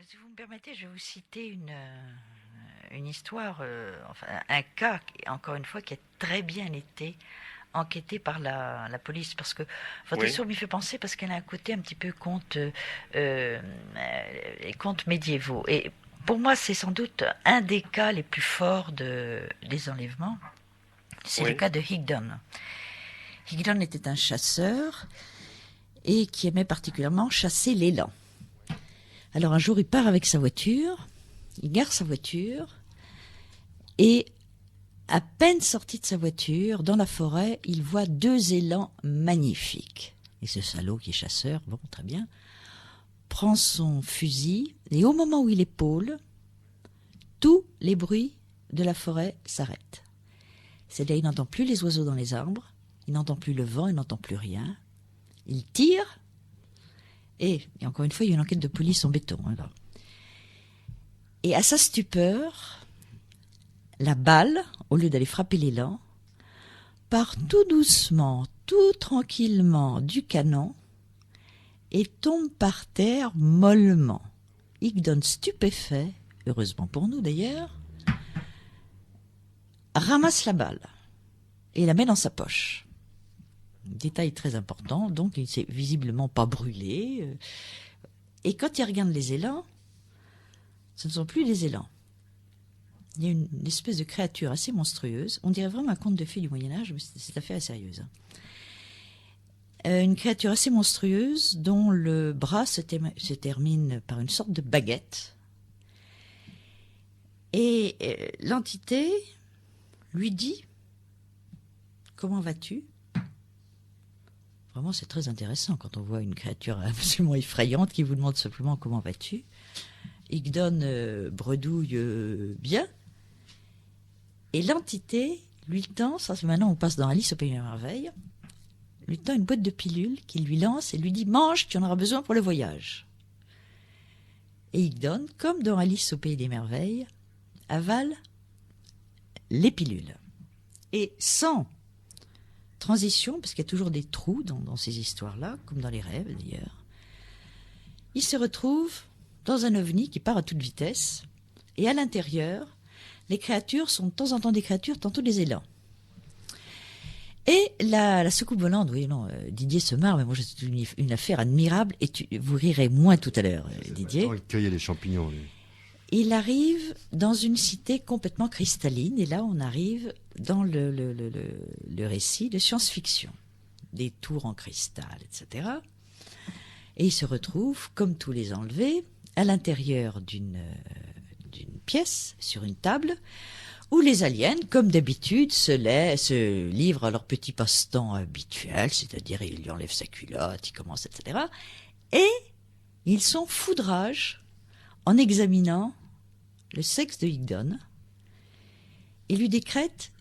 Si vous me permettez, je vais vous citer une histoire, enfin un cas, encore une fois, qui a très bien été enquêté par la police, parce que votre Oui, histoire m'y fait penser parce qu'elle a un côté un petit peu les contes médiévaux. Et pour moi, c'est sans doute un des cas les plus forts des enlèvements. C'est le oui, cas de Higdon. Higdon était un chasseur et qui aimait particulièrement chasser l'élan. Alors un jour, il part avec sa voiture, il gare sa voiture et à peine sorti de sa voiture, dans la forêt, il voit deux élans magnifiques. Et ce salaud qui est chasseur, bon, très bien, prend son fusil et au moment où il épaule, tous les bruits de la forêt s'arrêtent. C'est-à-dire, il n'entend plus les oiseaux dans les arbres, il n'entend plus le vent, il n'entend plus rien. Il tire et encore une fois, il y a une enquête de police en béton. Alors. Et à sa stupeur, la balle, au lieu d'aller frapper l'élan, part tout doucement, tout tranquillement du canon et tombe par terre mollement. Higdon, stupéfait, heureusement pour nous d'ailleurs, ramasse la balle et la met dans sa poche. Détail très important, donc il ne s'est visiblement pas brûlé. Et quand il regarde les élans, ce ne sont plus des élans. Il y a une espèce de créature assez monstrueuse. On dirait vraiment un conte de fées du Moyen-Âge, mais cette affaire est sérieuse. Une créature assez monstrueuse dont le bras se termine par une sorte de baguette. Et l'entité lui dit « Comment vas-tu ?» Vraiment, c'est très intéressant quand on voit une créature absolument effrayante qui vous demande simplement « Comment vas-tu ?» Higdon bredouille bien. Et l'entité lui tend, ça c'est maintenant on passe dans Alice au Pays des Merveilles, lui tend une boîte de pilules qu'il lui lance et lui dit « Mange, tu en auras besoin pour le voyage ». Et Higdon, comme dans Alice au Pays des Merveilles, avale les pilules. Et sans transition, parce qu'il y a toujours des trous dans ces histoires-là, comme dans les rêves d'ailleurs, il se retrouve dans un ovni qui part à toute vitesse, et à l'intérieur, les créatures sont de temps en temps des créatures, tantôt des élans. Et la soucoupe volante, oui, non, Didier se marre, mais moi, c'est une affaire admirable, et vous rirez moins tout à l'heure, Didier. Il cueillait les champignons, lui. Il arrive dans une cité complètement cristalline, et là, on arrive dans le récit de science-fiction. Des tours en cristal, etc. Et il se retrouve, comme tous les enlevés, à l'intérieur d'une pièce, sur une table, où les aliens, comme d'habitude, se livrent à leur petit passe-temps habituel, c'est-à-dire ils lui enlèvent sa culotte, ils commencent, etc. Et ils sont foudrage en examinant le sexe de Higdon et lui décrètent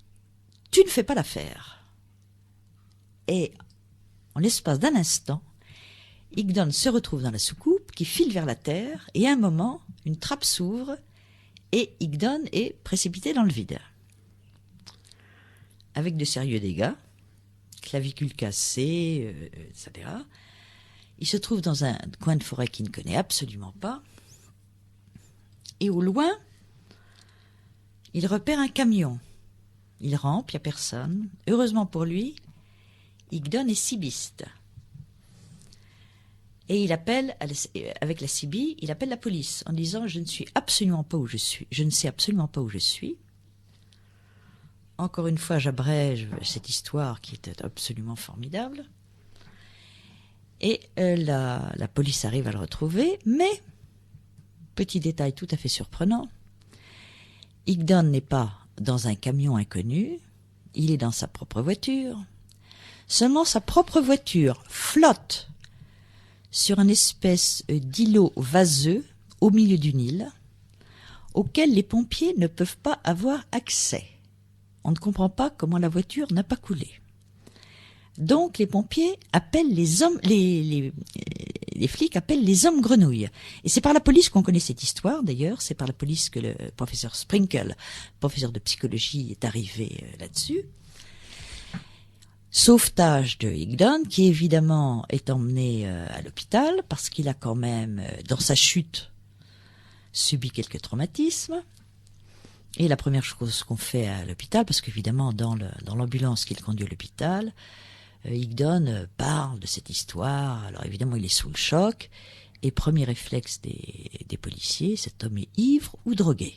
« Tu ne fais pas l'affaire ». Et en l'espace d'un instant, Higdon se retrouve dans la soucoupe qui file vers la terre et à un moment, une trappe s'ouvre et Higdon est précipité dans le vide. Avec de sérieux dégâts, clavicule cassée, etc. Il se trouve dans un coin de forêt qu'il ne connaît absolument pas. Et au loin, il repère un camion. Il rampe, il n'y a personne. Heureusement pour lui, Higdon est cibiste. Et il appelle, avec la CB, il appelle la police en disant « Je ne sais absolument pas où je suis. » Encore une fois, j'abrège cette histoire qui était absolument formidable. Et la police arrive à le retrouver, mais, petit détail tout à fait surprenant, Higdon n'est pas dans un camion inconnu, il est dans sa propre voiture. Seulement sa propre voiture flotte sur une espèce d'îlot vaseux au milieu d'une île, auquel les pompiers ne peuvent pas avoir accès. On ne comprend pas comment la voiture n'a pas coulé. Donc les pompiers appellent les flics appellent les hommes grenouilles. Et c'est par la police qu'on connaît cette histoire, d'ailleurs, c'est par la police que le professeur Sprinkle, professeur de psychologie, est arrivé là-dessus. Sauvetage de Higdon, qui évidemment est emmené à l'hôpital, parce qu'il a quand même, dans sa chute, subi quelques traumatismes. Et la première chose qu'on fait à l'hôpital, parce qu'évidemment dans l'ambulance qu'il conduit à l'hôpital, Higdon parle de cette histoire. Alors évidemment il est sous le choc. Et premier réflexe des policiers, cet homme est ivre ou drogué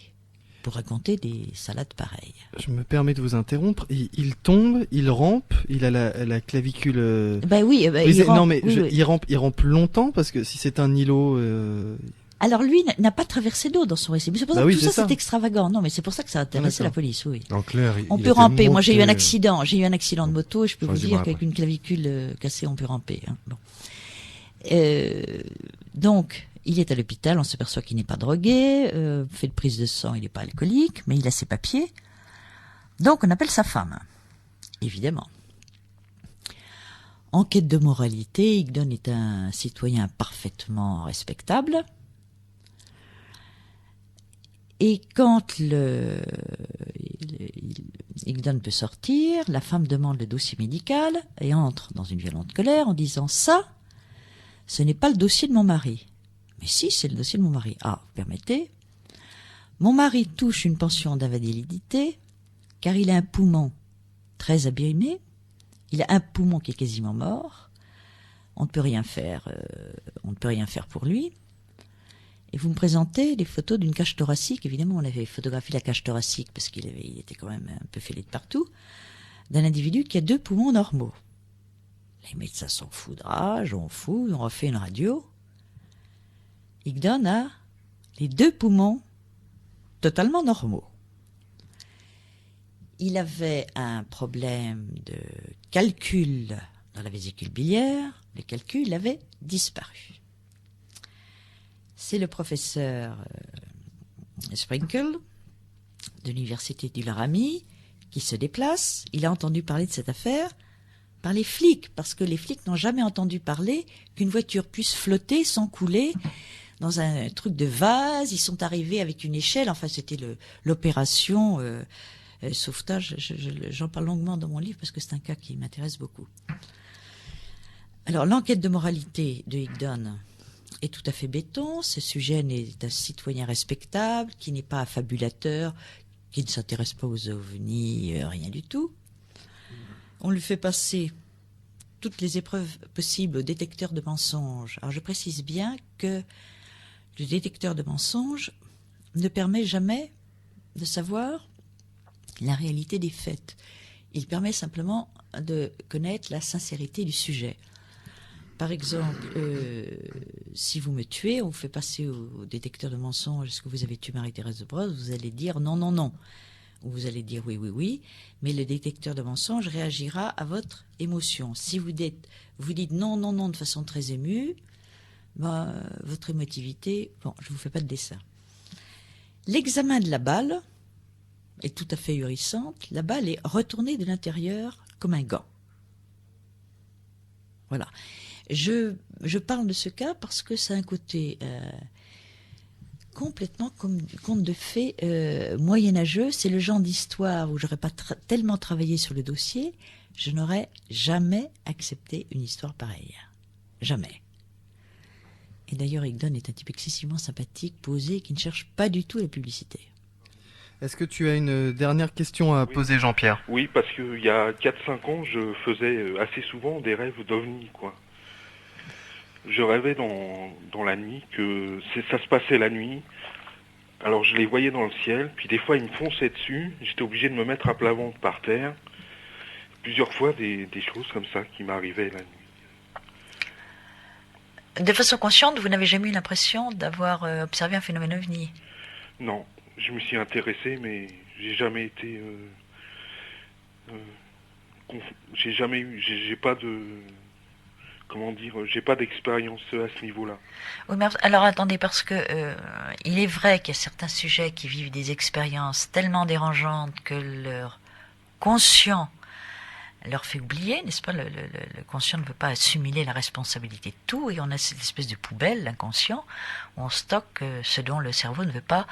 pour raconter des salades pareilles. Je me permets de vous interrompre. Il tombe, il rampe, il a la clavicule. Il rampe. Non mais il rampe longtemps parce que si c'est un îlot. Alors lui n'a pas traversé d'eau dans son récit. C'est pour ça que tout ça c'est extravagant. Non mais c'est pour ça que ça a intéressé la police. Oui. En clair, on peut ramper. Moi j'ai eu un accident. J'ai eu un accident de moto et je peux vous dire qu'avec une clavicule cassée on peut ramper. Hein. Bon. Donc il est à l'hôpital. On s'aperçoit qu'il n'est pas drogué. Fait de prise de sang, il n'est pas alcoolique, mais il a ses papiers. Donc on appelle sa femme. Évidemment. Enquête de moralité. Higdon est un citoyen parfaitement respectable. Et quand Higdon peut sortir, la femme demande le dossier médical et entre dans une violente colère en disant « Ça, ce n'est pas le dossier de mon mari. » Mais si, c'est le dossier de mon mari. Ah, permettez. Mon mari touche une pension d'invalidité car il a un poumon très abîmé. Il a un poumon qui est quasiment mort. On ne peut rien faire pour lui. Et vous me présentez les photos d'une cage thoracique. Évidemment, on avait photographié la cage thoracique parce qu'il était quand même un peu fêlé de partout, d'un individu qui a 2 poumons normaux. Les médecins s'en foudrage, on fouille, on refait une radio. Higdon a les 2 poumons totalement normaux. Il avait un problème de calcul dans la vésicule biliaire. Les calculs avaient disparu. C'est le professeur Sprinkle de l'université du Laramie qui se déplace. Il a entendu parler de cette affaire par les flics, parce que les flics n'ont jamais entendu parler qu'une voiture puisse flotter sans couler dans un truc de vase. Ils sont arrivés avec une échelle. Enfin, c'était l'opération sauvetage. J'en parle longuement dans mon livre parce que c'est un cas qui m'intéresse beaucoup. Alors, l'enquête de moralité de Higdon est tout à fait béton. Ce sujet est un citoyen respectable, qui n'est pas un fabulateur, qui ne s'intéresse pas aux ovnis, rien du tout. On lui fait passer toutes les épreuves possibles au détecteur de mensonges. Alors je précise bien que le détecteur de mensonges ne permet jamais de savoir la réalité des faits. Il permet simplement de connaître la sincérité du sujet. Par exemple, si vous me tuez, on vous fait passer au détecteur de mensonges, est-ce que vous avez tué Marie-Thérèse de Brosse? Vous allez dire non, non, non. Ou vous allez dire oui, oui, oui. Mais le détecteur de mensonges réagira à votre émotion. Si vous dites non, non, non de façon très émue, votre émotivité, bon, je ne vous fais pas de dessin. L'examen de la balle est tout à fait ahurissante. La balle est retournée de l'intérieur comme un gant. Voilà. Je parle de ce cas parce que ça a un côté complètement comme conte de fées moyenâgeux. C'est le genre d'histoire où j'aurais pas tellement travaillé sur le dossier, je n'aurais jamais accepté une histoire pareille. Jamais. Et d'ailleurs, Higdon est un type excessivement sympathique, posé, qui ne cherche pas du tout la publicité. Est-ce que tu as une dernière question à poser, Jean-Pierre? Oui, parce qu'il y a 4-5 ans, je faisais assez souvent des rêves d'ovnis, quoi. Je rêvais dans la nuit que ça se passait la nuit. Alors je les voyais dans le ciel, puis des fois ils me fonçaient dessus. J'étais obligé de me mettre à plat ventre par terre. Plusieurs fois des choses comme ça qui m'arrivaient la nuit. De façon consciente, vous n'avez jamais eu l'impression d'avoir observé un phénomène ovni? Non, je me suis intéressé, mais j'ai jamais été... j'ai pas de... Comment dire, j'ai pas d'expérience à ce niveau-là. Oui, mais alors attendez, parce que il est vrai qu'il y a certains sujets qui vivent des expériences tellement dérangeantes que leur conscient leur fait oublier, n'est-ce pas? Le conscient ne veut pas assimiler la responsabilité de tout, et on a cette espèce de poubelle, l'inconscient, où on stocke ce dont le cerveau ne veut pas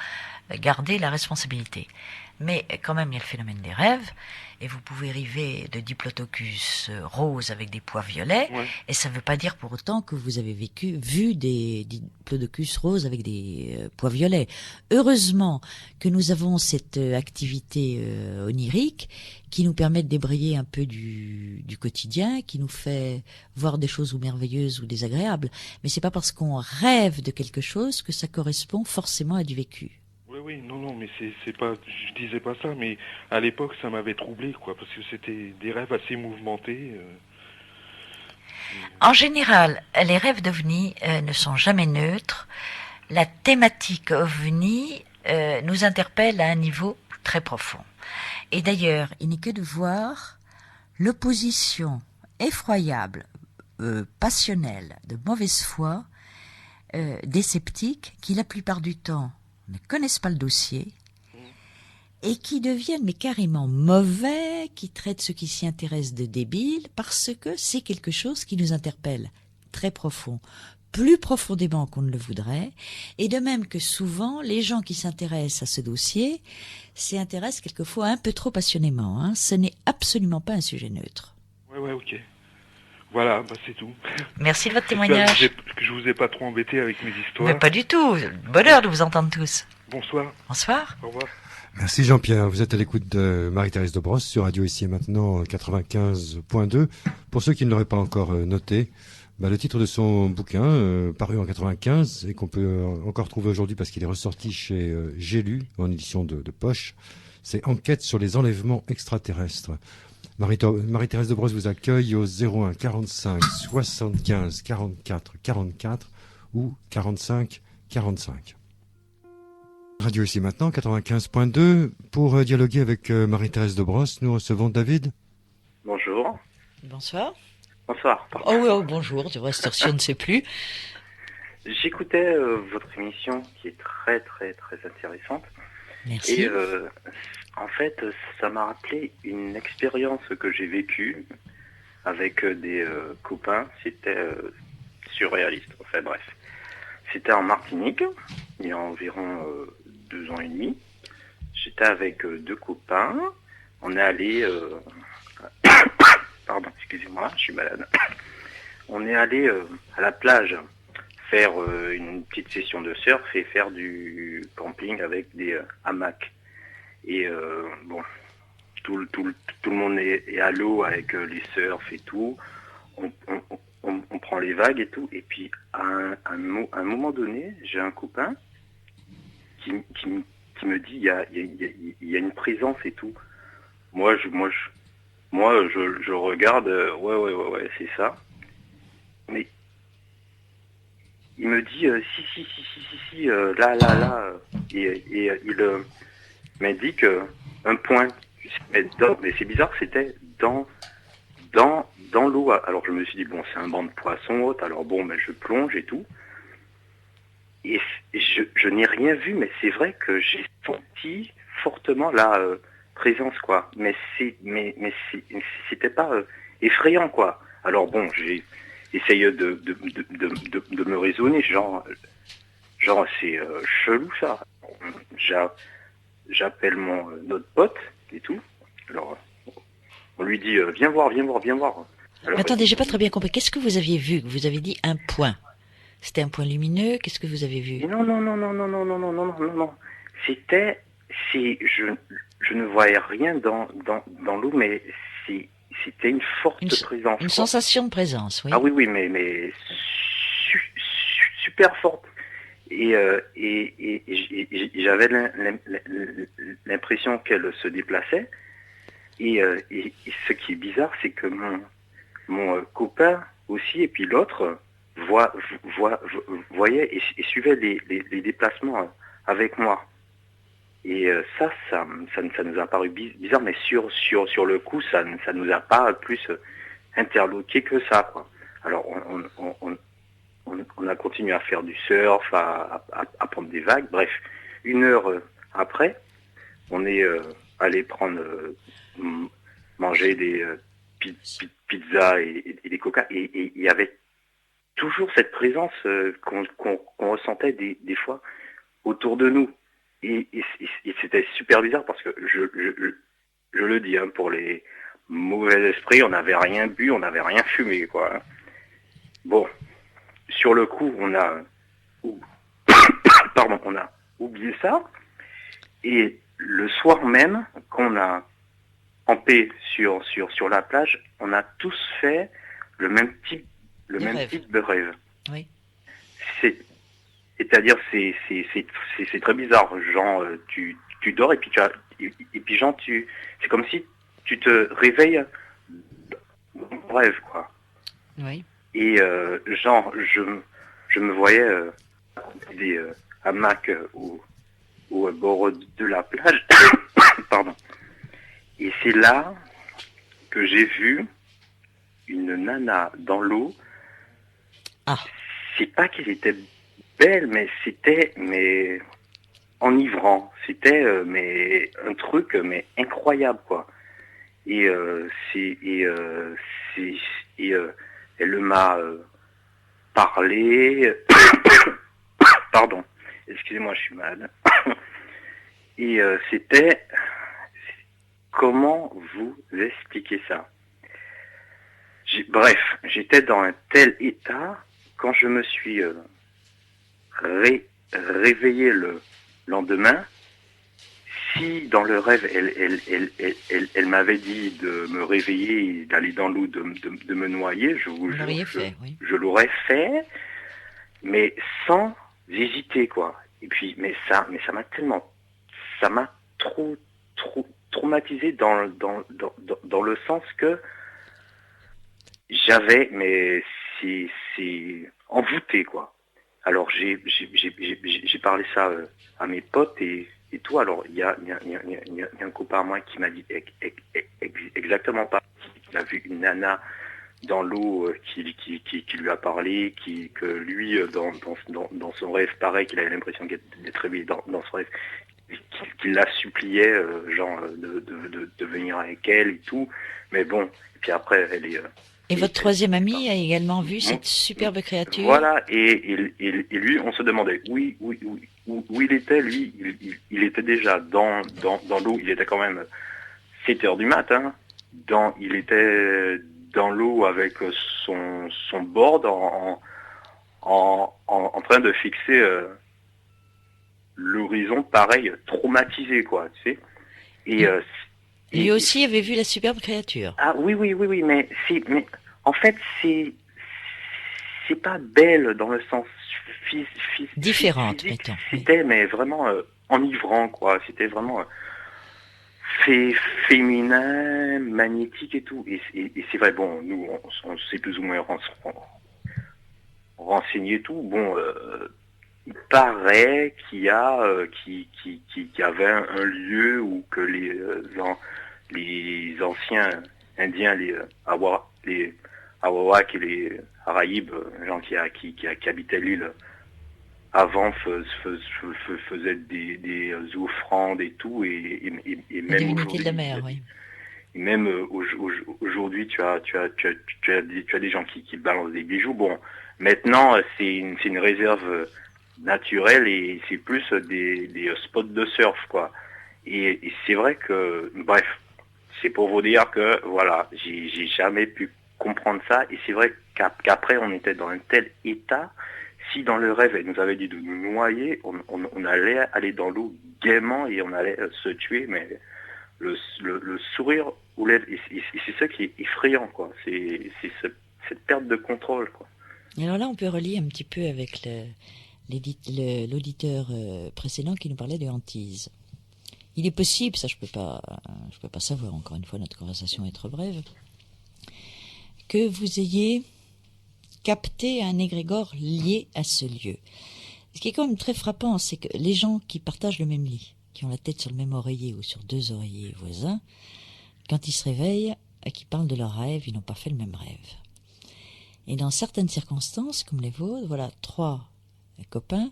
garder la responsabilité. Mais quand même, il y a le phénomène des rêves, et vous pouvez rêver de diplodocus roses avec des pois violets, Ouais. et ça ne veut pas dire pour autant que vous avez vu des diplodocus roses avec des pois violets. Heureusement que nous avons cette activité onirique qui nous permet de débrayer un peu du quotidien, qui nous fait voir des choses ou merveilleuses ou désagréables. Mais c'est pas parce qu'on rêve de quelque chose que ça correspond forcément à du vécu. Oui, non, mais c'est pas, je disais pas ça, mais à l'époque, ça m'avait troublé, quoi, parce que c'était des rêves assez mouvementés. En général, les rêves d'OVNI ne sont jamais neutres. La thématique OVNI nous interpelle à un niveau très profond. Et d'ailleurs, il n'est que de voir l'opposition effroyable, passionnelle, de mauvaise foi, des sceptiques qui, la plupart du temps, ne connaissent pas le dossier et qui deviennent mais carrément mauvais, qui traitent ceux qui s'y intéressent de débiles, parce que c'est quelque chose qui nous interpelle très profond, plus profondément qu'on ne le voudrait, et de même que souvent, les gens qui s'intéressent à ce dossier s'y intéressent quelquefois un peu trop passionnément. Hein. Ce n'est absolument pas un sujet neutre. Ouais, ok. Voilà, c'est tout. Merci de votre J'espère témoignage. que je vous ai pas trop embêté avec mes histoires. Mais pas du tout. Bonheur de vous entendre tous. Bonsoir. Bonsoir. Au revoir. Merci Jean-Pierre. Vous êtes à l'écoute de Marie-Thérèse de Brosse sur Radio Ici et Maintenant 95.2. Pour ceux qui ne l'auraient pas encore noté, le titre de son bouquin, paru en 95 et qu'on peut encore trouver aujourd'hui parce qu'il est ressorti chez J'ai lu en édition de poche, c'est Enquête sur les enlèvements extraterrestres. Marie-Thérèse de Brosse vous accueille au 01 45 75 44 44 ou 45 45. Radio Ici Maintenant, 95.2. Pour dialoguer avec Marie-Thérèse de Brosse, nous recevons David. Bonjour. Bonsoir. Bonsoir. Oh oui, bonjour. Du reste, on ne sait plus. J'écoutais votre émission qui est très très très intéressante. Merci. Et en fait, ça m'a rappelé une expérience que j'ai vécue avec des copains. C'était surréaliste. Enfin bref. C'était en Martinique, il y a environ 2 ans et demi. J'étais avec 2 copains. On est allé... Pardon, excusez-moi, je suis malade. On est allé à la plage faire une petite session de surf et faire du camping avec des hamacs. Et bon, tout le monde est à l'eau avec les surfs et tout. On prend les vagues et tout. Et puis, à un moment donné, j'ai un copain qui me dit, il y a une présence et tout. Moi, je regarde, ouais, c'est ça. Mais il me dit, si, là, et il m'indique un point. Mais c'est bizarre, c'était dans l'eau. Alors je me suis dit, bon, c'est un banc de poisson haute, alors bon, je plonge et tout. Et je n'ai rien vu, mais c'est vrai que j'ai senti fortement la présence, quoi. Mais c'était pas effrayant, quoi. Alors bon, j'ai essayé de me raisonner, genre c'est chelou, ça. J'appelle notre pote et tout. Alors, on lui dit, viens voir. Alors, attendez, j'ai pas très bien compris. Qu'est-ce que vous aviez vu? Vous avez dit un point. C'était un point lumineux. Qu'est-ce que vous avez vu? Non. Je ne voyais rien dans l'eau, mais c'était une forte présence. Une sensation de présence, oui. Ah oui, mais super forte. Et j'avais l'impression qu'elle se déplaçait. Et ce qui est bizarre, c'est que mon copain aussi, et puis l'autre, voyait et suivait les déplacements avec moi. Et ça nous a paru bizarre, mais sur le coup, ça nous a pas plus interloqué que ça, quoi. Alors on a continué à faire du surf, à prendre des vagues. Bref, 1 heure après, on est allé manger des pizzas et des coca. Et il y avait toujours cette présence qu'on ressentait des fois autour de nous. et c'était super bizarre parce que je le dis, hein, pour les mauvais esprits, on n'avait rien bu, on n'avait rien fumé, quoi. Bon, sur le coup, on a oublié ça. Et le soir même, qu'on a campé sur la plage, on a tous fait le même type de rêve. Oui. C'est-à-dire, c'est très bizarre. Genre, tu dors et puis c'est comme si tu te réveilles dans ton rêve, quoi. Oui. Et genre, je me voyais des hamacs au bord de la plage. Pardon. Et c'est là que j'ai vu une nana dans l'eau. Ah. C'est pas qu'elle était belle, mais c'était enivrant. C'était un truc incroyable, quoi. Et elle m'a parlé. Pardon. Excusez-moi, je suis malade. Et c'était... Comment vous expliquer ça? Bref, j'étais dans un tel état quand je me suis réveillé le lendemain. Si dans le rêve, elle m'avait dit de me réveiller et d'aller dans l'eau, de me noyer, je l'aurais fait, mais sans hésiter, quoi. Et puis, mais ça m'a trop traumatisé dans le sens que j'avais, mais c'est envoûté, quoi. Alors j'ai parlé ça à mes potes et tout. Alors il y a un copain à moi qui m'a dit exactement pas. Il a vu une nana dans l'eau qui lui a parlé, que lui dans son rêve, pareil, qu'il avait l'impression d'être réveillé dans son rêve, qu'il la suppliait genre de venir avec elle et tout. Mais bon, et puis après elle est... Et votre troisième ami a également vu cette superbe créature. Voilà, et lui, on se demandait où il était. Lui, il était déjà dans l'eau. Il était quand même 7 heures du matin. Il était dans l'eau avec son board en train de fixer l'horizon, pareil, traumatisé, quoi, tu sais. Et lui aussi avait vu la superbe créature. Ah oui, mais en fait c'est pas belle dans le sens différente, physique. mettons. C'était mais vraiment enivrant, quoi. C'était vraiment féminin, magnétique et tout. Et c'est vrai, bon, nous on s'est plus ou moins renseigné tout. Bon, il paraît qu'il y a qu'il y avait un lieu où que les anciens Indiens, les Arawaks et les Araïbes, gens qui habitaient l'île avant, faisaient des offrandes et tout, et même divinité de la mer, oui. Et même aujourd'hui, tu as des gens qui balancent des bijoux. Bon, maintenant c'est une réserve naturelle et c'est plus des spots de surf, quoi. Et c'est vrai que, bref, c'est pour vous dire que, voilà, j'ai jamais pu comprendre ça. Et c'est vrai qu'après, on était dans un tel état. Si dans le rêve, elle nous avait dit de nous noyer, on allait aller dans l'eau gaiement et on allait se tuer. Mais le sourire aux lèvres, et c'est ça qui est effrayant, quoi. C'est cette perte de contrôle, quoi. Et alors là, on peut relier un petit peu avec l'auditeur précédent qui nous parlait de hantise. Il est possible, ça je peux pas savoir, encore une fois, notre conversation est trop brève, que vous ayez capté un égrégore lié à ce lieu. Ce qui est quand même très frappant, c'est que les gens qui partagent le même lit, qui ont la tête sur le même oreiller ou sur 2 oreillers voisins, quand ils se réveillent et qu'ils parlent de leur rêve, ils n'ont pas fait le même rêve. Et dans certaines circonstances, comme les vôtres, voilà 3 copains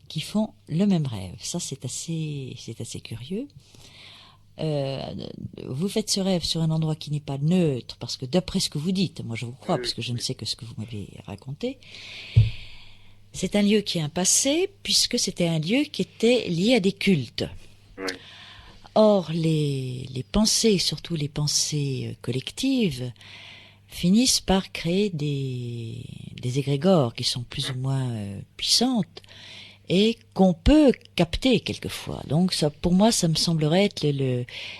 qui font le même rêve. Ça, c'est assez curieux. Vous faites ce rêve sur un endroit qui n'est pas neutre, parce que d'après ce que vous dites, moi je vous crois, parce que je ne sais que ce que vous m'avez raconté, C'est un lieu qui a un passé, puisque c'était un lieu qui était lié à des cultes. Oui. Or, les pensées, surtout les pensées collectives, finissent par créer des égrégores qui sont plus ou moins puissantes et qu'on peut capter quelquefois. Donc, ça, pour moi, ça me semblerait être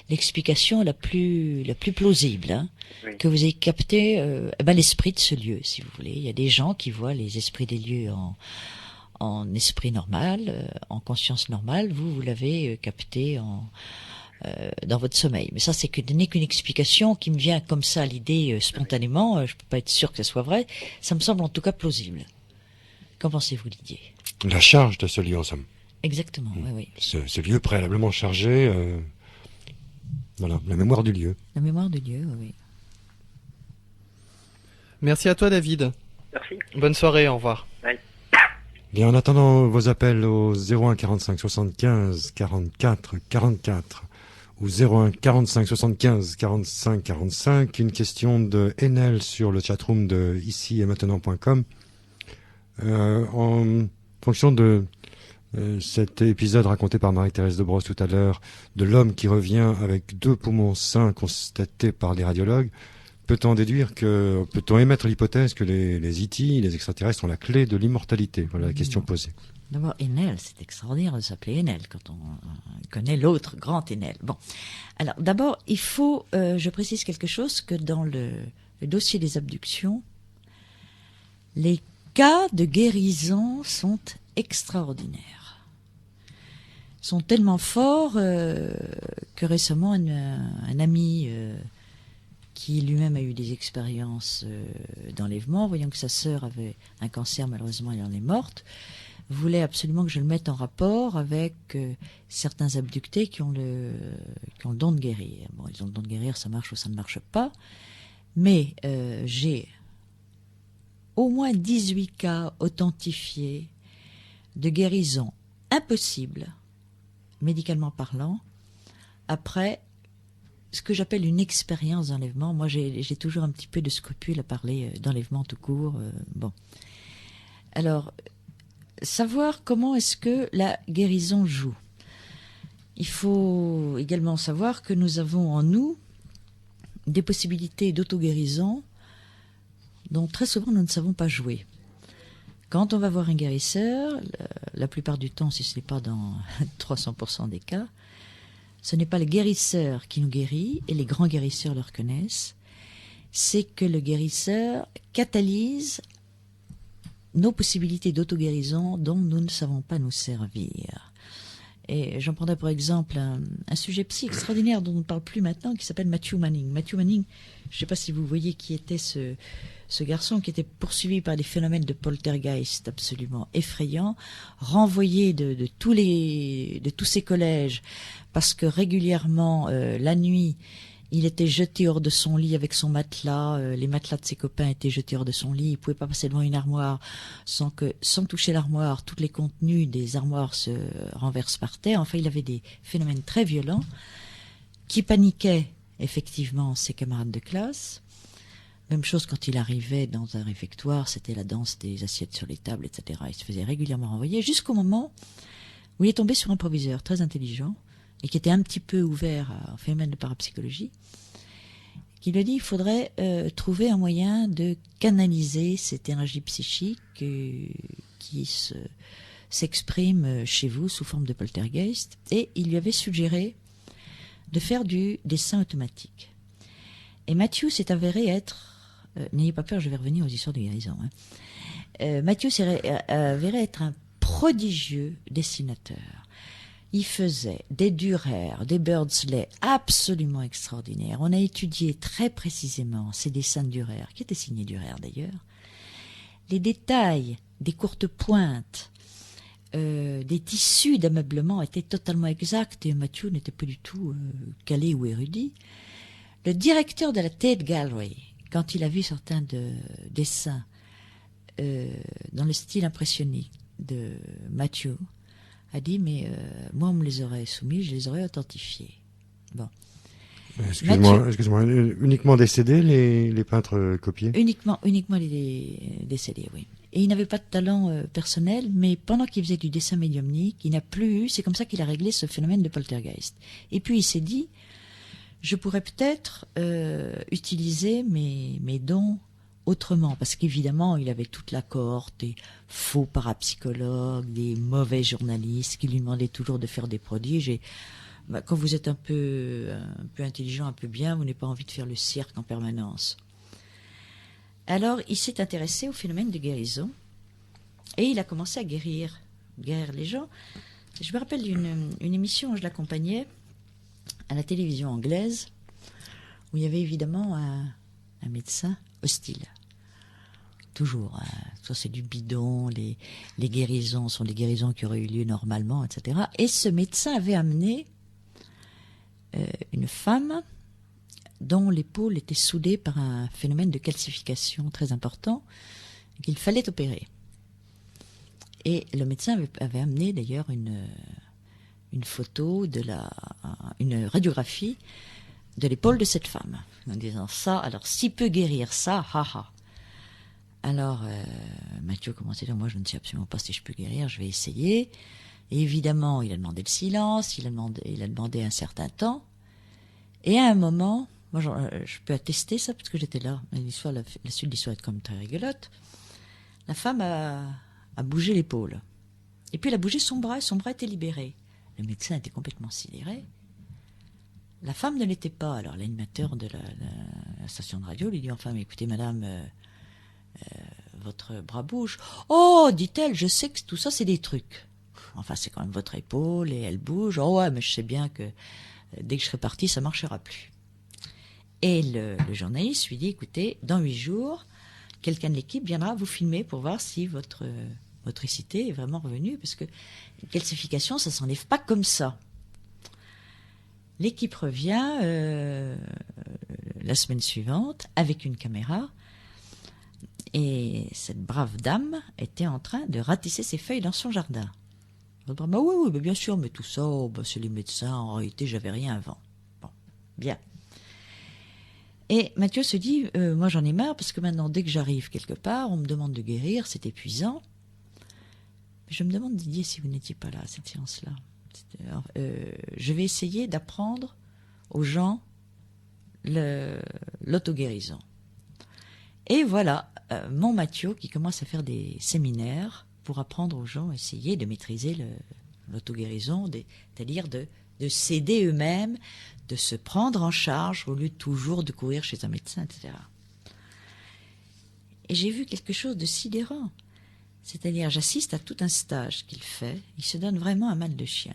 l'explication la plus plausible, hein, Oui. que vous ayez capté l'esprit de ce lieu, si vous voulez. Il y a des gens qui voient les esprits des lieux en esprit normal, en conscience normale. Vous l'avez capté dans votre sommeil. Mais ça, n'est qu'une explication qui me vient comme ça à l'idée spontanément. Je peux pas être sûr que ce soit vrai. Ça me semble en tout cas plausible. Qu'en pensez-vous, Didier? La charge de ce lieu, en somme. Exactement, oui. Ce lieu préalablement chargé, voilà, la mémoire du lieu. La mémoire du lieu, oui. Merci à toi, David. Merci. Bonne soirée, au revoir. Bien, en attendant vos appels au 01 45 75 44 44 ou 01 45 75 45 45, une question de Enel sur le chatroom de ici et maintenant.com. En fonction de cet épisode raconté par Marie-Thérèse de Brosse tout à l'heure, de l'homme qui revient avec 2 poumons sains constatés par les radiologues, peut-on émettre l'hypothèse que les E.T., les extraterrestres, ont la clé de l'immortalité? Voilà la question posée. D'abord, Enel, c'est extraordinaire de s'appeler Enel quand on connaît l'autre grand Enel. Bon, alors d'abord, il faut, je précise quelque chose, que dans le dossier des abductions, les cas de guérison sont extraordinaires. Sont tellement forts que récemment un ami qui lui-même a eu des expériences d'enlèvement, voyant que sa sœur avait un cancer, malheureusement elle en est morte, voulait absolument que je le mette en rapport avec certains abductés qui ont le don de guérir. Bon, ils ont le don de guérir, ça marche ou ça ne marche pas, mais j'ai au moins 18 cas authentifiés de guérison impossible, médicalement parlant, après ce que j'appelle une expérience d'enlèvement. Moi, j'ai toujours un petit peu de scrupule à parler d'enlèvement tout court. Bon. Alors, savoir comment est-ce que la guérison joue. Il faut également savoir que nous avons en nous des possibilités d'auto-guérison dont très souvent nous ne savons pas jouer. Quand on va voir un guérisseur, la plupart du temps, si ce n'est pas dans 300% des cas, ce n'est pas le guérisseur qui nous guérit, et les grands guérisseurs le reconnaissent, c'est que le guérisseur catalyse nos possibilités d'auto-guérison dont nous ne savons pas nous servir. Et j'en prendrai pour exemple un sujet psy extraordinaire dont on ne parle plus maintenant, qui s'appelle Matthew Manning. Matthew Manning, je ne sais pas si vous voyez qui était ce garçon qui était poursuivi par des phénomènes de poltergeist absolument effrayants, renvoyé de tous ses collèges, parce que régulièrement, la nuit, il était jeté hors de son lit avec son matelas. Les matelas de ses copains étaient jetés hors de son lit. Il pouvait pas passer devant une armoire sans toucher l'armoire, tous les contenus des armoires se renversent par terre. Enfin, il avait des phénomènes très violents qui paniquaient effectivement ses camarades de classe. Même chose quand il arrivait dans un réfectoire, c'était la danse des assiettes sur les tables, etc. Il se faisait régulièrement renvoyer jusqu'au moment où il est tombé sur un proviseur très intelligent et qui était un petit peu ouvert au phénomène de parapsychologie, qui lui a dit il faudrait trouver un moyen de canaliser cette énergie psychique qui s'exprime chez vous sous forme de poltergeist, et il lui avait suggéré de faire du dessin automatique. Et Matthew s'est avéré être, n'ayez pas peur, je vais revenir aux histoires de guérison, Matthew s'est avéré être un prodigieux dessinateur. Il faisait des Dürer, des Beardsley absolument extraordinaires. On a étudié très précisément ces dessins de Dürer, qui étaient signés Dürer d'ailleurs. Les détails des courtes pointes, des tissus d'ameublement étaient totalement exacts, et Matthew n'était pas du tout calé ou érudit. Le directeur de la Tate Gallery, quand il a vu certains dessins dans le style impressionniste de Matthew, a dit mais moi on me les aurait soumis, je les aurais authentifiés. Bon. Excuse-moi, uniquement des CD, les peintres copiés? Uniquement les CD, oui. Et il n'avait pas de talent personnel, mais pendant qu'il faisait du dessin médiumnique, il n'a plus eu, c'est comme ça qu'il a réglé ce phénomène de poltergeist. Et puis il s'est dit, je pourrais peut-être utiliser mes dons autrement, parce qu'évidemment, il avait toute la cohorte des faux parapsychologues, des mauvais journalistes qui lui demandaient toujours de faire des prodiges. Et quand vous êtes un peu intelligent, un peu bien, vous n'avez pas envie de faire le cirque en permanence. Alors, il s'est intéressé au phénomène de guérison et il a commencé à guérir les gens. Je me rappelle d'une émission où je l'accompagnais à la télévision anglaise, où il y avait évidemment un médecin hostile. Toujours, ça c'est du bidon, les guérisons sont des guérisons qui auraient eu lieu normalement, etc. Et ce médecin avait amené une femme dont l'épaule était soudée par un phénomène de calcification très important, qu'il fallait opérer. Et le médecin avait amené d'ailleurs une photo une radiographie de l'épaule de cette femme, en disant ça, alors s'il peut guérir ça, haha. Alors, Mathieu commençait à dire, moi je ne sais absolument pas si je peux guérir, je vais essayer. Et évidemment, il a demandé le silence, il a demandé un certain temps. Et à un moment, moi je peux attester ça parce que j'étais là, la suite de l'histoire est comme très rigolote. La femme a bougé l'épaule. Et puis elle a bougé son bras, et son bras était libéré. Le médecin était complètement sidéré. La femme ne l'était pas. Alors l'animateur de la station de radio lui dit, enfin, mais écoutez madame, votre bras bouge. Oh, dit-elle, je sais que tout ça c'est des trucs. Enfin, c'est quand même votre épaule et elle bouge. Oh ouais, mais je sais bien que dès que je serai partie, ça marchera plus. Et le journaliste lui dit, écoutez, dans 8 jours, quelqu'un de l'équipe viendra vous filmer pour voir si votre motricité est vraiment revenue, parce que une calcification, ça s'enlève pas comme ça. L'équipe revient la semaine suivante avec une caméra, et cette brave dame était en train de ratisser ses feuilles dans son jardin. Bah oui, bien sûr, mais tout ça, c'est les médecins, en réalité, j'avais rien avant. Bon, bien. Et Mathieu se dit, moi j'en ai marre, parce que maintenant, dès que j'arrive quelque part, on me demande de guérir, c'est épuisant. Mais je me demande, Didier, si vous n'étiez pas là, à cette séance-là. Je vais essayer d'apprendre aux gens l'auto-guérison. Et voilà, mon Mathieu qui commence à faire des séminaires pour apprendre aux gens, essayer de maîtriser l'auto-guérison, c'est-à-dire de s'aider eux-mêmes, de se prendre en charge au lieu de toujours de courir chez un médecin, etc. Et j'ai vu quelque chose de sidérant. C'est-à-dire, j'assiste à tout un stage qu'il fait, il se donne vraiment un mal de chien.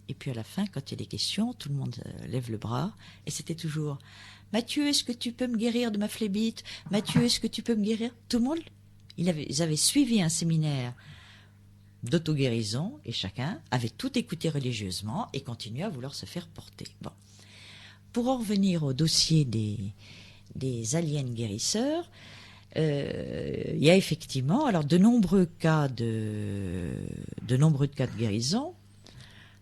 Et puis à la fin, quand il y a des questions, tout le monde lève le bras, et c'était toujours « Mathieu, est-ce que tu peux me guérir de ma phlébite ? Mathieu, est-ce que tu peux me guérir ?» Tout le monde, ils avaient suivi un séminaire d'auto-guérison, et chacun avait tout écouté religieusement et continuait à vouloir se faire porter. Bon. Pour en revenir au dossier des aliens guérisseurs, il y a effectivement alors de nombreux cas de guérison,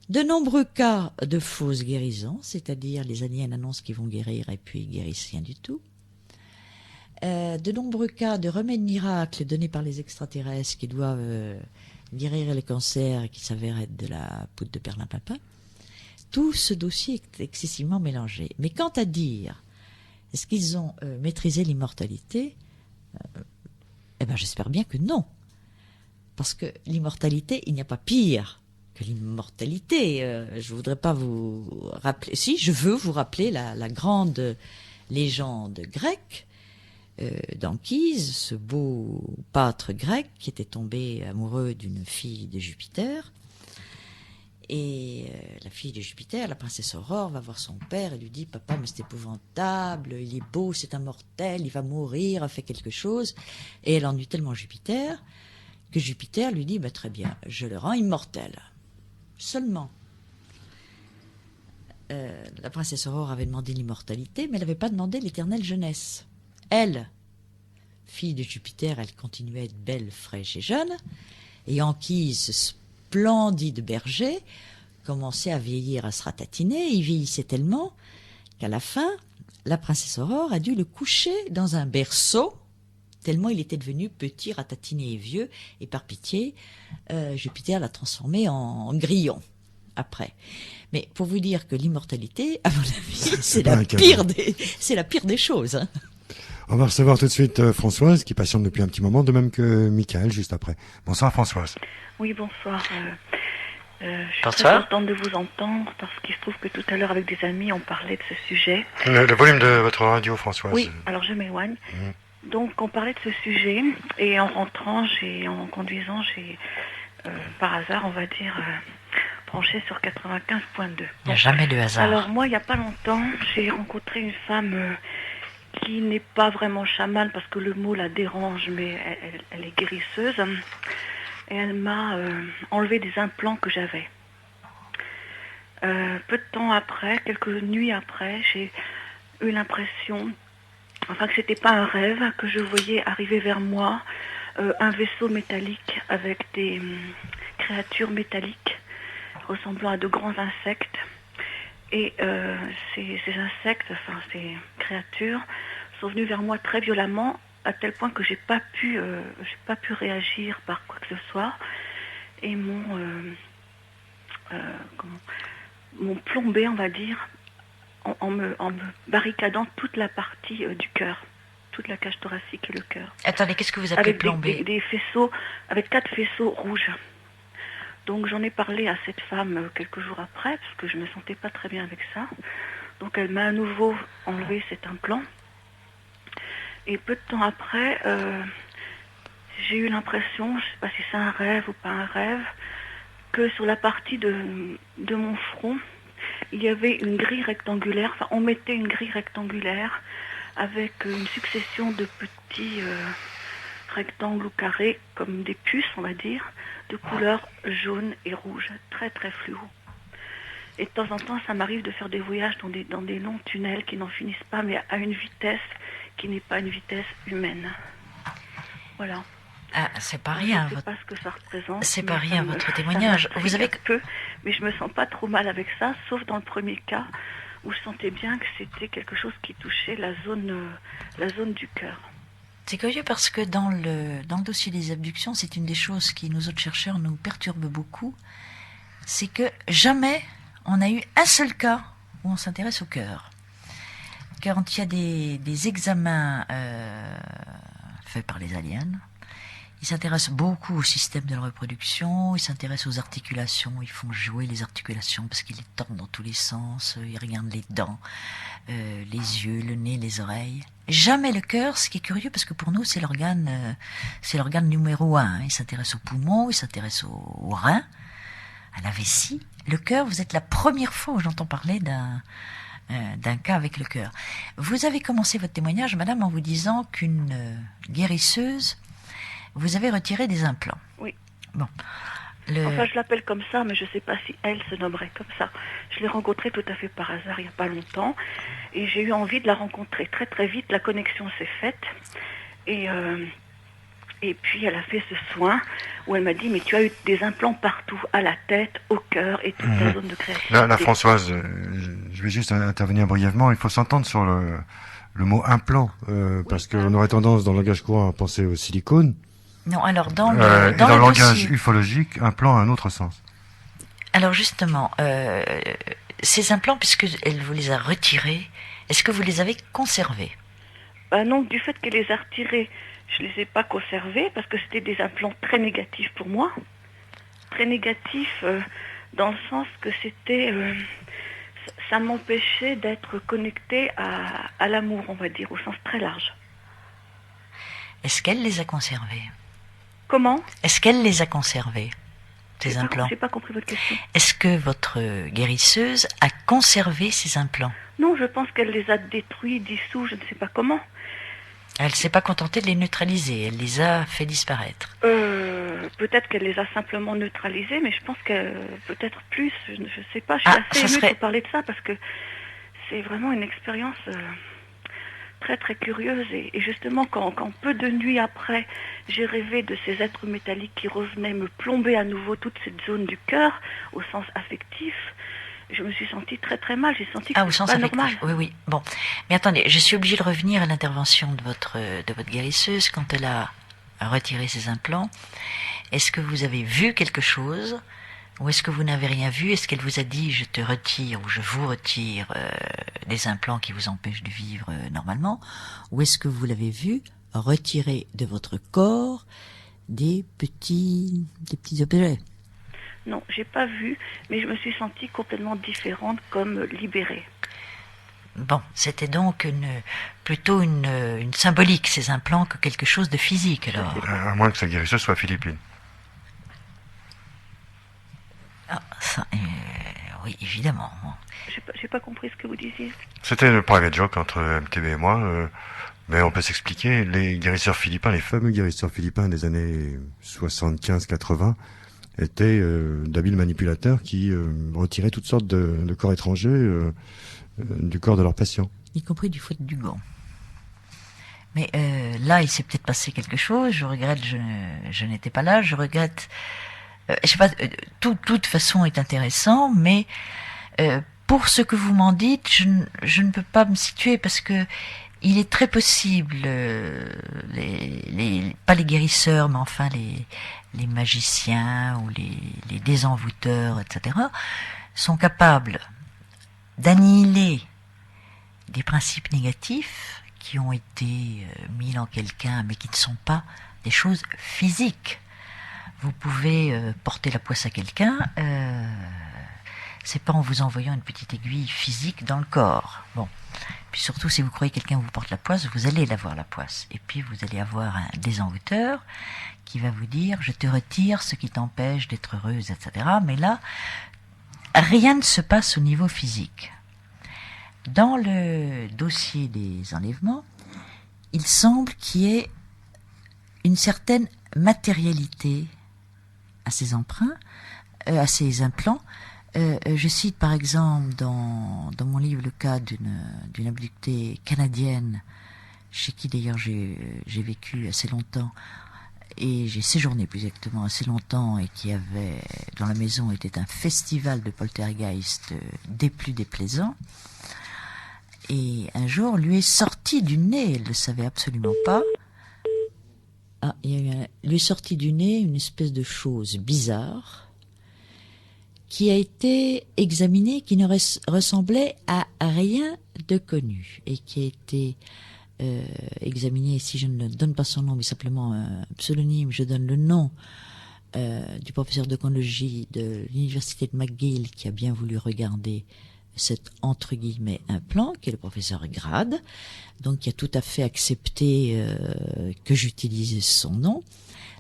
de nombreux cas de fausses guérisons, c'est-à-dire les aliens annoncent qu'ils vont guérir et puis ils guérissent rien du tout. De nombreux cas de remèdes miracles donnés par les extraterrestres qui doivent guérir les cancers et qui s'avèrent être de la poudre de perlimpinpin. Tout ce dossier est excessivement mélangé. Mais quant à dire, est-ce qu'ils ont maîtrisé l'immortalité ? J'espère bien que non. Parce que l'immortalité, il n'y a pas pire que l'immortalité. Je voudrais pas vous rappeler... Si, je veux vous rappeler la grande légende grecque d'Anchise, ce beau pâtre grec qui était tombé amoureux d'une fille de Jupiter. Et la fille de Jupiter, la princesse Aurore, va voir son père et lui dit « Papa, mais c'est épouvantable, il est beau, c'est un mortel, il va mourir, fais quelque chose. » Et elle ennuie tellement Jupiter que Jupiter lui dit « Très bien, je le rends immortel. » Seulement, la princesse Aurore avait demandé l'immortalité, mais elle n'avait pas demandé l'éternelle jeunesse. Elle, fille de Jupiter, elle continuait à être belle, fraîche et jeune, et Anchise, splendide berger, commençait à vieillir, à se ratatiner. Il vieillissait tellement qu'à la fin, la princesse Aurore a dû le coucher dans un berceau tellement il était devenu petit, ratatiné et vieux, et par pitié, Jupiter l'a transformé en grillon, après. Mais pour vous dire que l'immortalité, à mon avis, c'est la pire des choses. Hein. On va recevoir tout de suite Françoise, qui patiente depuis un petit moment, de même que Michael, juste après. Bonsoir Françoise. Oui, bonsoir. Je suis Bonsoir. très contente de vous entendre parce qu'il se trouve que tout à l'heure avec des amis on parlait de ce sujet. Le volume de votre radio, Françoise. Oui, alors je m'éloigne. Donc on parlait de ce sujet et en rentrant, en conduisant, j'ai par hasard, on va dire, branché sur 95.2. Il n'y a jamais de hasard. Alors moi, il n'y a pas longtemps, j'ai rencontré une femme qui n'est pas vraiment chamane parce que le mot la dérange, mais elle est guérisseuse. Et elle m'a enlevé des implants que j'avais. Peu de temps après, quelques nuits après, j'ai eu l'impression, que c'était pas un rêve, que je voyais arriver vers moi un vaisseau métallique avec des créatures métalliques ressemblant à de grands insectes. Et ces insectes, ces créatures, sont venus vers moi très violemment, à tel point que j'ai pas pu réagir par quoi que ce soit, et m'ont plombé, on va dire, en me barricadant toute la partie du cœur, toute la cage thoracique et le cœur. Attendez, qu'est-ce que vous appelez Avec plombé? des faisceaux, avec 4 faisceaux rouges. Donc j'en ai parlé à cette femme quelques jours après, parce que je me sentais pas très bien avec ça. Donc elle m'a à nouveau enlevé cet implant. Et peu de temps après, j'ai eu l'impression, je ne sais pas si c'est un rêve ou pas un rêve, que sur la partie de mon front, il y avait une grille rectangulaire, on mettait une grille rectangulaire avec une succession de petits rectangles ou carrés, comme des puces, on va dire, de couleur jaune et rouge, très très fluo. Et de temps en temps, ça m'arrive de faire des voyages dans des longs tunnels qui n'en finissent pas, mais à une vitesse qui n'est pas une vitesse humaine. Voilà. Ah, c'est pas rien. Je ne sais pas ce que ça représente. C'est pas rien, votre témoignage. Vous avez peu, mais je me sens pas trop mal avec ça, sauf dans le premier cas où je sentais bien que c'était quelque chose qui touchait la zone du cœur. C'est curieux parce que dans le dossier des abductions, c'est une des choses qui, nous autres chercheurs, nous perturbe beaucoup. C'est que jamais on a eu un seul cas où on s'intéresse au cœur. Quand il y a des examens faits par les aliens, ils s'intéressent beaucoup au système de la reproduction, ils s'intéressent aux articulations, ils font jouer les articulations parce qu'ils les tordent dans tous les sens, ils regardent les dents, les yeux, le nez, les oreilles. Jamais le cœur, ce qui est curieux parce que pour nous c'est l'organe numéro 1. Hein. Ils s'intéressent aux poumons, ils s'intéressent aux reins, à la vessie. Le cœur, vous êtes la première fois où j'entends parler d'un cas avec le cœur. Vous avez commencé votre témoignage, madame, en vous disant qu'une guérisseuse vous avez retiré des implants. Oui. Bon. Enfin, je l'appelle comme ça, mais je ne sais pas si elle se nommerait comme ça. Je l'ai rencontrée tout à fait par hasard il n'y a pas longtemps. Et j'ai eu envie de la rencontrer très très vite. La connexion s'est faite. Et puis elle a fait ce soin où elle m'a dit, mais tu as eu des implants partout, à la tête, au cœur et toute la zone de créativité. Là, Françoise, je vais juste intervenir brièvement. Il faut s'entendre sur le mot implant, parce qu'on aurait tendance dans le langage courant à penser au silicone. Non, alors dans le langage dossier, ufologique, implant a un autre sens. alors justement, ces implants, puisque elle vous les a retirés, est-ce que vous les avez conservés? Non, du fait qu'elle les a retirés, je ne les ai pas conservés parce que c'était des implants très négatifs pour moi. Très négatifs dans le sens que c'était... ça m'empêchait d'être connectée à l'amour, on va dire, au sens très large. Est-ce qu'elle les a conservés? Comment? Est-ce qu'elle les a conservés, ces implants? J'ai pas compris votre question. Est-ce que votre guérisseuse a conservé ces implants? Non, je pense qu'elle les a détruits, dissous, je ne sais pas comment. Elle ne s'est pas contentée de les neutraliser, elle les a fait disparaître. Peut-être qu'elle les a simplement neutralisés, mais je pense que peut-être plus, je ne sais pas. Je suis assez émue pour parler de ça parce que c'est vraiment une expérience très très curieuse. Et justement, quand peu de nuits après, j'ai rêvé de ces êtres métalliques qui revenaient me plomber à nouveau toute cette zone du cœur, au sens affectif, je me suis sentie très très mal. J'ai senti que Ah, au c'était sens pas affectif. normal. Oui, oui. Bon. Mais attendez, je suis obligée de revenir à l'intervention de votre guérisseuse quand elle a retiré ses implants. Est-ce que vous avez vu quelque chose ou est-ce que vous n'avez rien vu? Est-ce qu'elle vous a dit je te retire ou je vous retire des implants qui vous empêchent de vivre normalement? Ou est-ce que vous l'avez vu retirer de votre corps des petits objets? Non, j'ai pas vu, mais je me suis sentie complètement différente, comme libérée. Bon, c'était donc plutôt une symbolique, ces implants, que quelque chose de physique, alors. À moins que sa guérisseuse soit philippine. Ah, ça, oui, évidemment. J'ai pas compris ce que vous disiez. C'était une private joke entre MTB et moi, mais on peut s'expliquer. Les guérisseurs philippins, les fameux guérisseurs philippins des années 75-80, étaient d'habiles manipulateurs qui retiraient toutes sortes de corps étrangers du corps de leurs patients. Y compris du fouet du gant. Mais là, il s'est peut-être passé quelque chose. Je regrette, je n'étais pas là. Je regrette. Je sais pas. Toute façon est intéressant, mais pour ce que vous m'en dites, je ne peux pas me situer parce que il est très possible, pas les guérisseurs, mais enfin les magiciens ou les désenvoûteurs, etc., sont capables d'annihiler des principes négatifs qui ont été mis en quelqu'un, mais qui ne sont pas des choses physiques. Vous pouvez porter la poisse à quelqu'un, c'est pas en vous envoyant une petite aiguille physique dans le corps. Bon. Puis surtout, si vous croyez que quelqu'un vous porte la poisse, vous allez l'avoir la poisse. Et puis vous allez avoir un désenvoûteur qui va vous dire « je te retire ce qui t'empêche d'être heureuse », etc. Mais là, rien ne se passe au niveau physique. Dans le dossier des enlèvements, il semble qu'il y ait une certaine matérialité à ces emprunts, à ces implants. Je cite par exemple dans mon livre le cas d'une abductée canadienne, chez qui d'ailleurs j'ai vécu assez longtemps, et j'ai séjourné plus exactement assez longtemps, et qui avait, dans la maison, était un festival de poltergeist des plus déplaisants. Et un jour, lui est sorti du nez, elle ne le savait absolument pas. Ah, lui est sorti du nez une espèce de chose bizarre, qui a été examinée, qui ne ressemblait à rien de connu, et qui a été examinée, si je ne donne pas son nom, mais simplement un pseudonyme, je donne le nom du professeur d'oncologie de l'université de McGill, qui a bien voulu regarder cet entre guillemets implant, qui est le professeur Grade, donc qui a tout à fait accepté que j'utilisais son nom.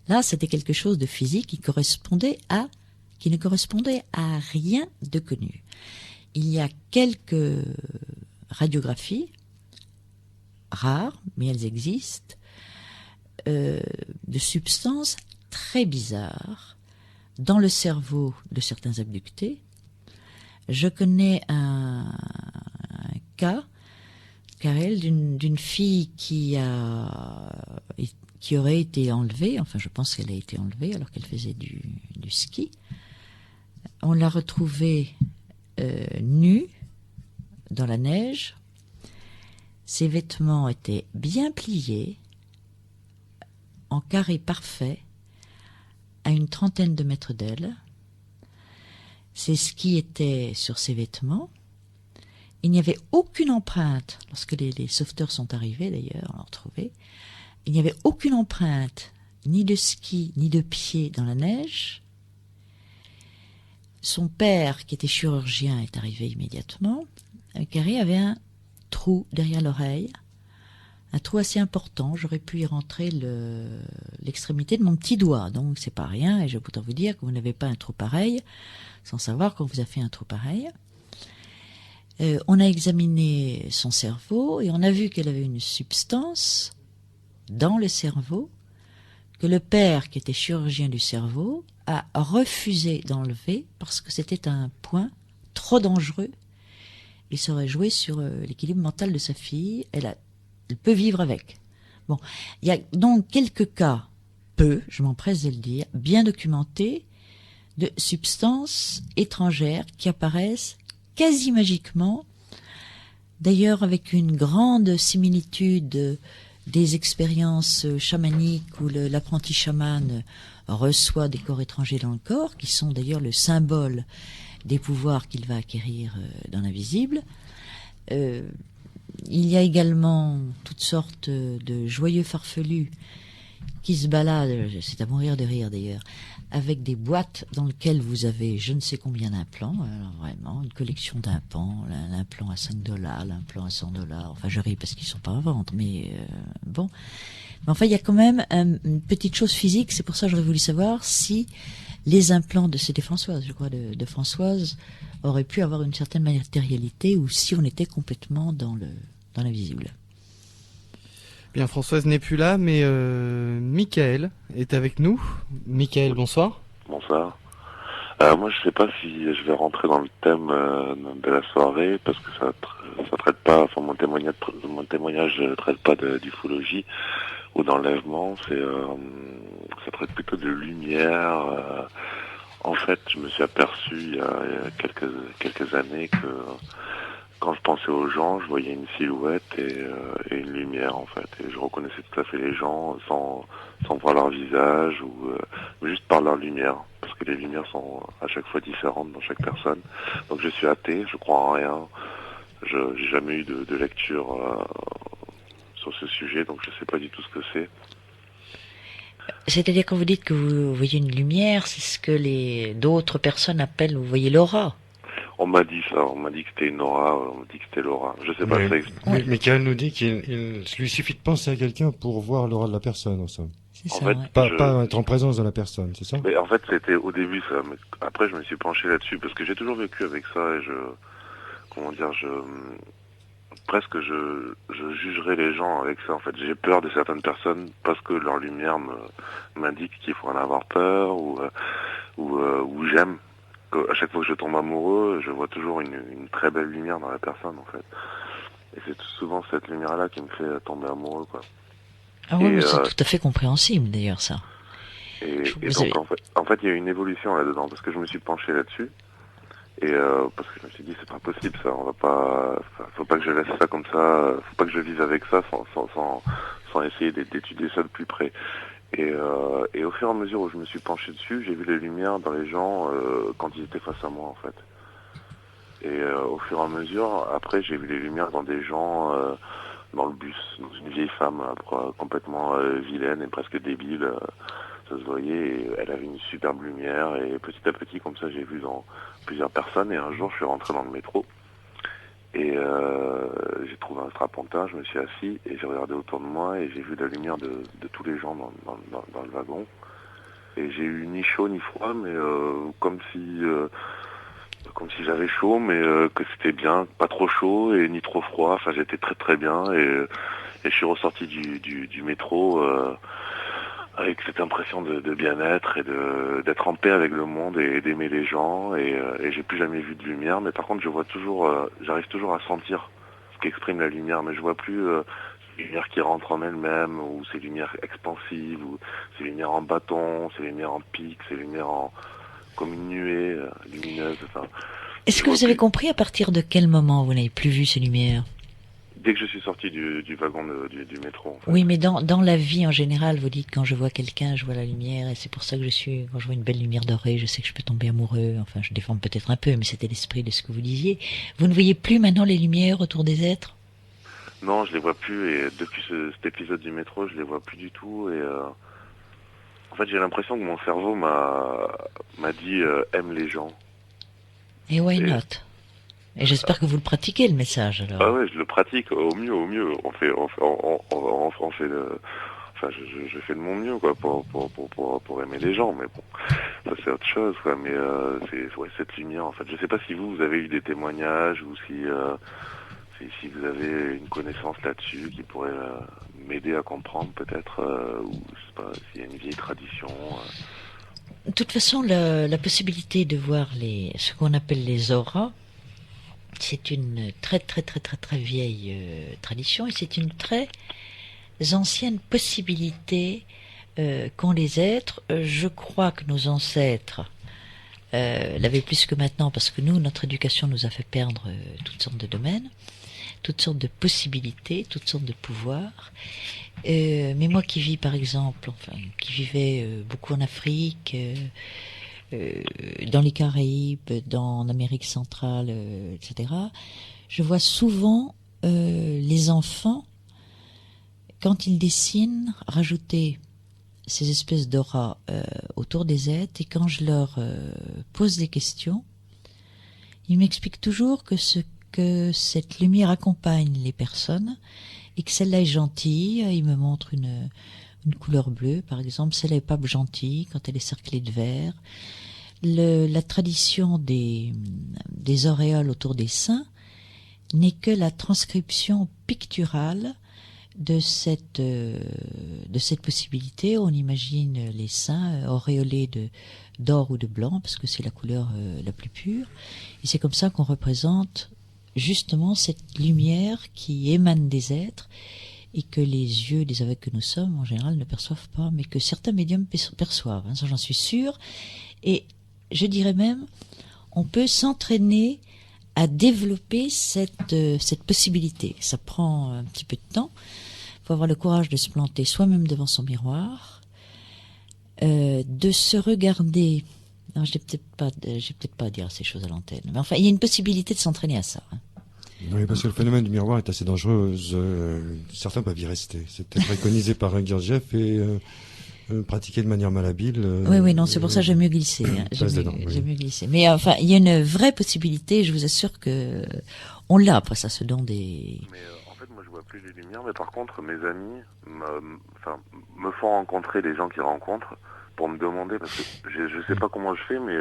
Là, c'était quelque chose de physique qui ne correspondait à rien de connu. Il y a quelques radiographies rares, mais elles existent, de substances très bizarres dans le cerveau de certains abductés. Je connais un cas, Karel, d'une fille qui aurait été enlevée, enfin je pense qu'elle a été enlevée alors qu'elle faisait du ski. On l'a retrouvée nue dans la neige. Ses vêtements étaient bien pliés, en carré parfait, à une trentaine de mètres d'elle. Ses skis étaient sur ses vêtements. Il n'y avait aucune empreinte, lorsque les sauveteurs sont arrivés d'ailleurs, on l'a retrouvé, il n'y avait aucune empreinte, ni de ski, ni de pied dans la neige. Son père, qui était chirurgien, est arrivé immédiatement. Carré avait un trou derrière l'oreille, un trou assez important. J'aurais pu y rentrer l'extrémité de mon petit doigt, donc c'est pas rien. Et je peux vous dire que vous n'avez pas un trou pareil sans savoir qu'on vous a fait un trou pareil. On a examiné son cerveau et on a vu qu'elle avait une substance dans le cerveau que le père, qui était chirurgien du cerveau, a refusé d'enlever parce que c'était un point trop dangereux. Il serait joué sur l'équilibre mental de sa fille. Elle peut vivre avec. Bon, il y a donc quelques cas, je m'empresse de le dire, bien documentés, de substances étrangères qui apparaissent quasi magiquement, d'ailleurs avec une grande similitude des expériences chamaniques où l'apprenti chaman reçoit des corps étrangers dans le corps, qui sont d'ailleurs le symbole des pouvoirs qu'il va acquérir dans l'invisible. Il y a également toutes sortes de joyeux farfelus qui se baladent, c'est à mourir de rire d'ailleurs, avec des boîtes dans lesquelles vous avez je ne sais combien d'implants, alors vraiment, une collection d'implants, l'implant à $5, l'implant à $100, enfin je ris parce qu'ils sont pas à vendre, mais bon. Mais enfin, il y a quand même une petite chose physique, c'est pour ça que j'aurais voulu savoir si les implants c'était Françoise, je crois, de Françoise, auraient pu avoir une certaine matérialité ou si on était complètement dans l'invisible. Bien, Françoise n'est plus là, mais Michael est avec nous. Michael, bonsoir. Bonsoir. Moi, je sais pas si je vais rentrer dans le thème de la soirée parce que ça traite pas. Enfin, mon témoignage traite pas d'ufologie ou d'enlèvement. Ça traite plutôt de lumière. En fait, je me suis aperçu il y a quelques années que quand je pensais aux gens, je voyais une silhouette et une lumière en fait. Et je reconnaissais tout à fait les gens sans voir leur visage ou juste par leur lumière. Parce que les lumières sont à chaque fois différentes dans chaque personne. Donc je suis athée, je crois en rien. J'ai jamais eu de lecture sur ce sujet, donc je sais pas du tout ce que c'est. C'est-à-dire quand vous dites que vous voyez une lumière, c'est ce que d'autres personnes appellent, vous voyez l'aura. On m'a dit ça, on m'a dit que c'était une aura, on m'a dit que c'était l'aura. Je sais pas. Mais Michael nous dit qu'il lui suffit de penser à quelqu'un pour voir l'aura de la personne, en somme. C'est en ça, fait, ouais. Pas être en présence de la personne, c'est ça? Mais en fait, c'était au début ça. Mais après, je me suis penché là-dessus parce que j'ai toujours vécu avec ça et presque je jugerais les gens avec ça. En fait, j'ai peur de certaines personnes parce que leur lumière m'indique qu'il faut en avoir peur ou j'aime. À chaque fois que je tombe amoureux, je vois toujours une très belle lumière dans la personne, en fait. Et c'est souvent cette lumière-là qui me fait tomber amoureux, quoi. Ah oui, mais c'est tout à fait compréhensible, d'ailleurs, ça. Et donc, en fait, il y a eu une évolution là-dedans, parce que je me suis penché là-dessus, et parce que je me suis dit, c'est pas possible, ça, faut pas que je laisse ça comme ça, faut pas que je vive avec ça sans essayer d'étudier ça de plus près. Et au fur et à mesure où je me suis penché dessus, j'ai vu les lumières dans les gens quand ils étaient face à moi, en fait. Et au fur et à mesure, après, j'ai vu les lumières dans des gens dans le bus, dans une vieille femme complètement vilaine et presque débile. Ça se voyait, et elle avait une superbe lumière. Et petit à petit, comme ça, j'ai vu dans plusieurs personnes. Et un jour, je suis rentré dans le métro. Et j'ai trouvé un strapontin, je me suis assis et j'ai regardé autour de moi et j'ai vu la lumière de tous les gens dans le wagon. Et j'ai eu ni chaud ni froid, mais comme si j'avais chaud, mais que c'était bien, pas trop chaud et ni trop froid. Enfin, j'étais très très bien et je suis ressorti du métro avec cette impression de bien-être et d'être en paix avec le monde et d'aimer les gens et j'ai plus jamais vu de lumière, mais par contre j'arrive toujours à sentir ce qu'exprime la lumière, mais je vois plus ces lumières qui rentrent en elles-mêmes ou ces lumières expansives ou ces lumières en bâton, ces lumières en pic, ces lumières comme une nuée lumineuse. Enfin, est-ce que vous avez compris à partir de quel moment vous n'avez plus vu ces lumières? Dès que je suis sorti du wagon du métro. En fait. Oui, mais dans la vie en général, vous dites quand je vois quelqu'un, je vois la lumière, et c'est pour ça que quand je vois une belle lumière dorée, je sais que je peux tomber amoureux. Enfin, je déforme peut-être un peu, mais c'était l'esprit de ce que vous disiez. Vous ne voyez plus maintenant les lumières autour des êtres? Non, je les vois plus, et depuis cet épisode du métro, je les vois plus du tout, et en fait, j'ai l'impression que mon cerveau m'a dit aime les gens. Et why not? Et j'espère que vous le pratiquez, le message, alors. Ah ouais, je le pratique au mieux. On fait le, enfin, je fais de mon mieux, quoi, pour aimer les gens, mais bon, ça c'est autre chose, quoi, mais cette lumière, en fait. Je sais pas si vous avez eu des témoignages ou si vous avez une connaissance là-dessus qui pourrait m'aider à comprendre, peut-être, ou je sais pas, s'il y a une vieille tradition. De toute façon, la possibilité de voir ce qu'on appelle les auras, c'est une très très très très très vieille tradition et c'est une très ancienne possibilité qu'ont les êtres. Je crois que nos ancêtres l'avait plus que maintenant, parce que nous, notre éducation nous a fait perdre toutes sortes de domaines, toutes sortes de possibilités, toutes sortes de pouvoirs. Mais moi qui vis, par exemple, qui vivais beaucoup en Afrique, dans les Caraïbes, en Amérique centrale, etc., je vois souvent les enfants, quand ils dessinent, rajouter ces espèces d'aura autour des êtres, et quand je leur pose des questions, ils m'expliquent toujours que cette lumière accompagne les personnes, et que celle-là est gentille. Ils me montrent une couleur bleue, par exemple. Celle-là est pas gentille quand elle est cerclée de vert. La tradition des auréoles autour des seins n'est que la transcription picturale de cette possibilité. On imagine les seins auréolés d'or ou de blanc, parce que c'est la couleur la plus pure. Et c'est comme ça qu'on représente justement cette lumière qui émane des êtres, et que les yeux des aveugles que nous sommes, en général, ne perçoivent pas, mais que certains médiums perçoivent. Ça, j'en suis sûre. Et je dirais même, on peut s'entraîner à développer cette possibilité. Ça prend un petit peu de temps. Il faut avoir le courage de se planter soi-même devant son miroir, de se regarder. Non, j'ai peut-être pas à dire ces choses à l'antenne. Mais enfin, il y a une possibilité de s'entraîner à ça. Oui, parce que le phénomène du miroir est assez dangereux. Certains peuvent y rester. C'était préconisé par Gurdjieff et pratiqué de manière malhabile. Oui, non, c'est pour ça que j'aime mieux glisser. J'aime mieux glisser. Mais enfin, il y a une vraie possibilité. Je vous assure que on l'a après ça, ce don des. Mais en fait, moi, je vois plus les lumières. Mais par contre, mes amis, me font rencontrer les gens qu'ils rencontrent pour me demander, parce que je sais pas comment je fais, mais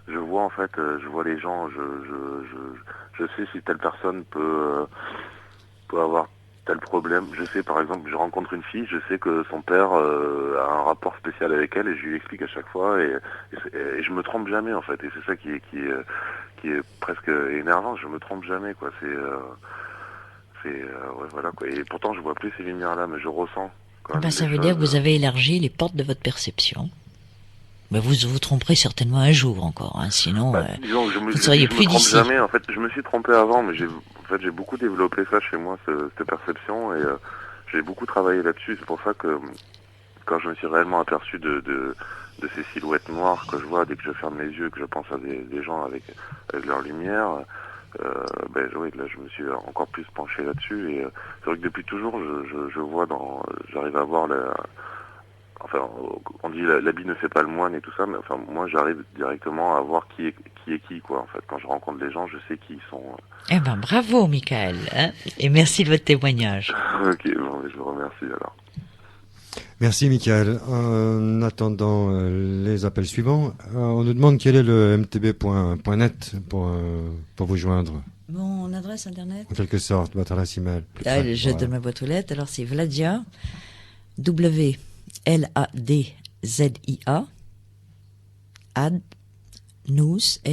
je vois en fait, je vois les gens, je sais si telle personne peut avoir tel problème. Je sais, par exemple, je rencontre une fille, je sais que son père a un rapport spécial avec elle, et je lui explique à chaque fois, et je me trompe jamais en fait, et c'est ça qui est presque énervant. Je me trompe jamais, quoi. Ouais, voilà, quoi. Et pourtant, je vois plus ces lumières-là, mais je ressens. Ça veut dire que vous avez élargi les portes de votre perception. Mais vous vous tromperez certainement un jour encore, hein, sinon disons, vous seriez plus d'ici. Je me trompe jamais. En fait, je me suis trompé avant, mais j'ai beaucoup développé ça chez moi, cette perception, et j'ai beaucoup travaillé là-dessus. C'est pour ça que quand je me suis réellement aperçu de ces silhouettes noires que je vois dès que je ferme les yeux, que je pense à des gens avec leur lumière, oui, là je me suis encore plus penché là-dessus, et c'est vrai que depuis toujours je vois j'arrive à voir enfin, on dit l'habit ne fait pas le moine et tout ça, mais enfin moi j'arrive directement à voir qui est qui, quoi. En fait, quand je rencontre les gens, je sais qui ils sont. Eh ben bravo, Michael, hein, et merci de votre témoignage. Ok, bon, je vous remercie alors. Merci, Michael. En attendant les appels suivants, on nous demande quel est le mtb.net pour vous joindre. Mon adresse internet. En quelque sorte, votre adresse email. Je donne ma boîte aux lettres. Alors c'est Vladia, WLADZIA, @nous.fr.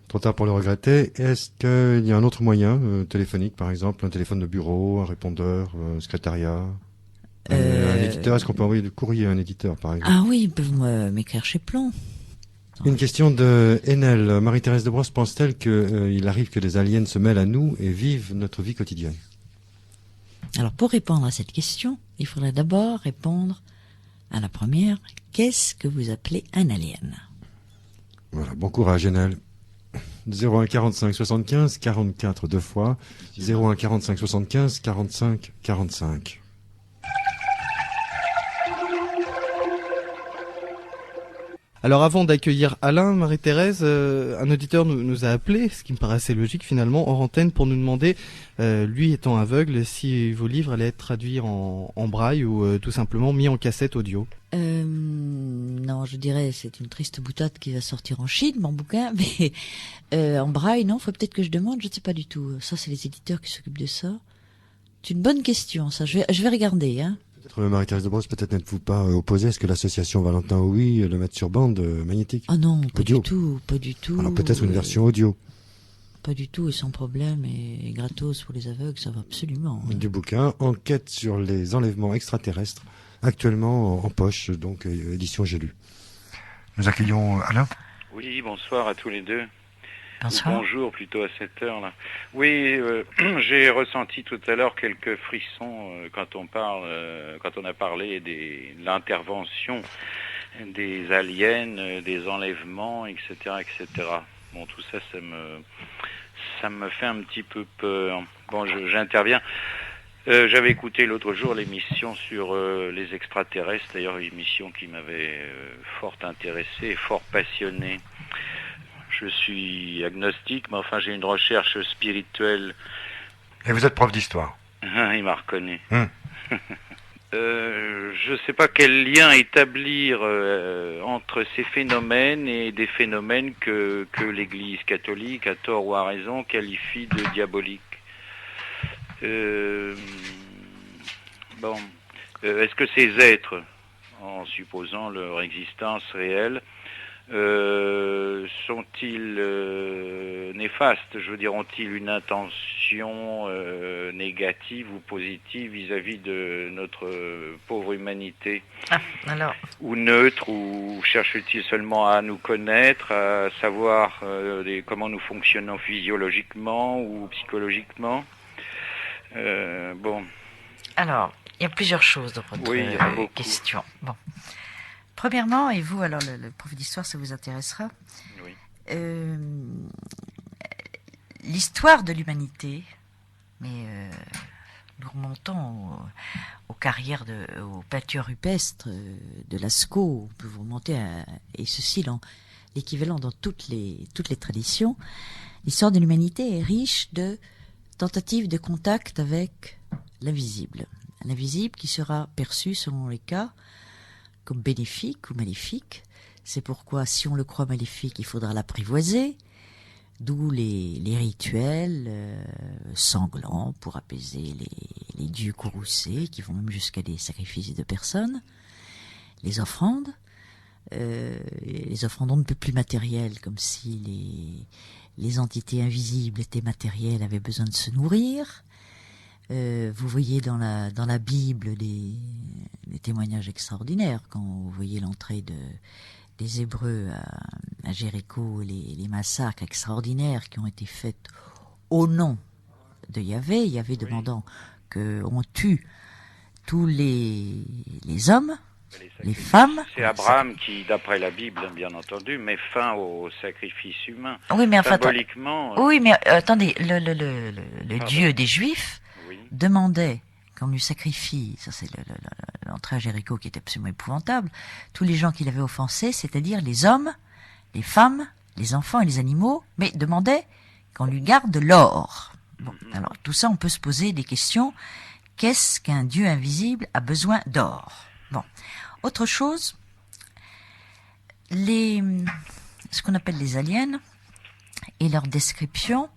Trop tard pour le regretter. Est-ce qu'il y a un autre moyen téléphonique, par exemple, un téléphone de bureau, un répondeur, un secrétariat, un éditeur? Est-ce qu'on peut envoyer du courrier à un éditeur, par exemple? Ah oui, ils peuvent m'écrire chez Plomb. Une question de Enel. Marie-Thérèse de Brosse pense-t-elle qu'il arrive que des aliens se mêlent à nous et vivent notre vie quotidienne? Alors, pour répondre à cette question, il faudrait d'abord répondre à la première. Qu'est-ce que vous appelez un alien? Voilà, bon courage, Enel. 01 45 75 44 deux fois, 01 45 75 45 45. Alors avant d'accueillir Alain, Marie-Thérèse, un auditeur nous a appelé, ce qui me paraissait logique finalement, hors antenne, pour nous demander, lui étant aveugle, si vos livres allaient être traduits en braille ou tout simplement mis en cassette audio. Non, je dirais c'est une triste boutade qui va sortir en Chine, mon bouquin, mais en braille, non, faut peut-être que je demande, je ne sais pas du tout. Ça, c'est les éditeurs qui s'occupent de ça. C'est une bonne question, ça. Je vais regarder, hein. Peut-être Marie-Thérèse de Brosse, peut-être n'êtes-vous pas opposée à ce que l'association Valentin Oui le mette sur bande magnétique? Ah non, pas audio. du tout, pas du tout. Alors peut-être une version audio. Pas du tout, et sans problème, et gratos pour les aveugles, ça va absolument. Du bouquin, Enquête sur les enlèvements extraterrestres, actuellement en poche, donc édition J'ai lu. Nous accueillons Alain. Oui, bonsoir à tous les deux. Bonsoir. Bonjour plutôt à cette heure-là. Oui, j'ai ressenti tout à l'heure quelques frissons quand on a parlé de l'intervention des aliens, des enlèvements, etc., etc. Bon, tout ça, ça me fait un petit peu peur. Bon, j'interviens. J'avais écouté l'autre jour l'émission sur les extraterrestres, d'ailleurs une émission qui m'avait fort intéressé et fort passionné. Je suis agnostique, mais enfin j'ai une recherche spirituelle. Et vous êtes prof d'histoire. Il m'a reconnu. Je ne sais pas quel lien établir entre ces phénomènes et des phénomènes que l'Église catholique, à tort ou à raison, qualifie de diaboliques. Est-ce que ces êtres, en supposant leur existence réelle, sont-ils néfastes? Je veux dire, ont-ils une intention négative ou positive vis-à-vis de notre pauvre humanité? Alors. Ou neutre, ou cherchent-ils seulement à nous connaître, à savoir comment nous fonctionnons physiologiquement ou psychologiquement? Alors, il y a plusieurs choses dans votre question. Bon. Premièrement, et vous, alors le prof d'histoire, ça vous intéressera. Oui. L'histoire de l'humanité, mais nous remontons aux carrières, aux peintures rupestres de Lascaux, on peut vous remonter et ceci dans l'équivalent dans toutes les traditions. L'histoire de l'humanité est riche de tentative de contact avec l'invisible. L'invisible qui sera perçu, selon les cas, comme bénéfique ou maléfique. C'est pourquoi, si on le croit maléfique, il faudra l'apprivoiser, d'où les rituels sanglants pour apaiser les dieux courroucés, qui vont même jusqu'à des sacrifices de personnes, les offrandes on ne peut plus matérielles, comme si les entités invisibles étaient matérielles, avaient besoin de se nourrir. Vous voyez dans la Bible des témoignages extraordinaires, quand vous voyez l'entrée des Hébreux à Jéricho, les massacres extraordinaires qui ont été faits au nom de Yahvé demandant qu'on tue tous les hommes, les femmes. C'est Abraham qui, d'après la Bible, bien entendu, met fin au sacrifice humain. Oui, mais enfin, symboliquement. Oui, mais attendez, le Dieu des Juifs demandait qu'on lui sacrifie, ça c'est l'entrée à Jéricho qui était absolument épouvantable, tous les gens qu'il avait offensés, c'est-à-dire les hommes, les femmes, les enfants et les animaux, mais demandait qu'on lui garde de l'or. Bon, alors tout ça, on peut se poser des questions. Qu'est-ce qu'un Dieu invisible a besoin d'or? Bon, autre chose, ce qu'on appelle les aliens et leurs descriptions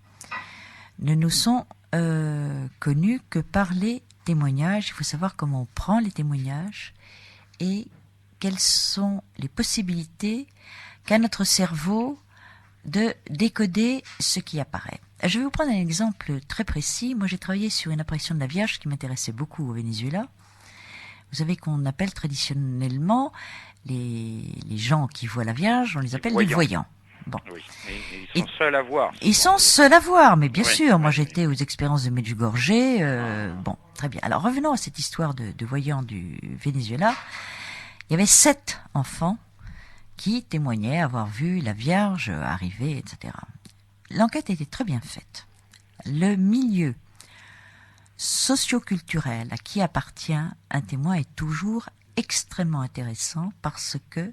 ne nous sont connus que par les témoignages. Il faut savoir comment on prend les témoignages et quelles sont les possibilités qu'a notre cerveau de décoder ce qui apparaît. Je vais vous prendre un exemple très précis. Moi, j'ai travaillé sur une apparition de la Vierge qui m'intéressait beaucoup au Venezuela. Vous savez qu'on appelle traditionnellement les gens qui voient la Vierge, on les appelle des voyants. Bon. Oui, ils sont seuls à voir. Ils sont seuls à voir, mais bien sûr. Moi, j'étais aux expériences de Medjugorje. Bon, très bien. Alors, revenons à cette histoire de voyants du Venezuela. Il y avait 7 enfants qui témoignaient avoir vu la Vierge arriver, etc. L'enquête était très bien faite. Le milieu socio-culturel à qui appartient un témoin est toujours extrêmement intéressant parce que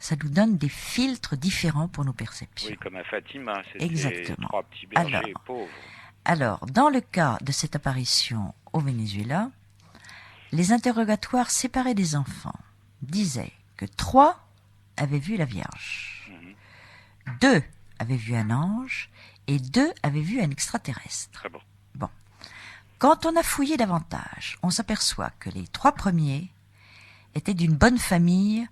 ça nous donne des filtres différents pour nos perceptions. Oui, comme à Fatima, c'était exactement. 3 petits bergers pauvres. Alors, dans le cas de cette apparition au Venezuela, les interrogatoires séparés des enfants disaient que 3 avaient vu la Vierge, 2 avaient vu un ange et 2 avaient vu un extraterrestre. Très bon. Bon. Quand on a fouillé davantage, on s'aperçoit que les 3 premiers étaient d'une bonne famille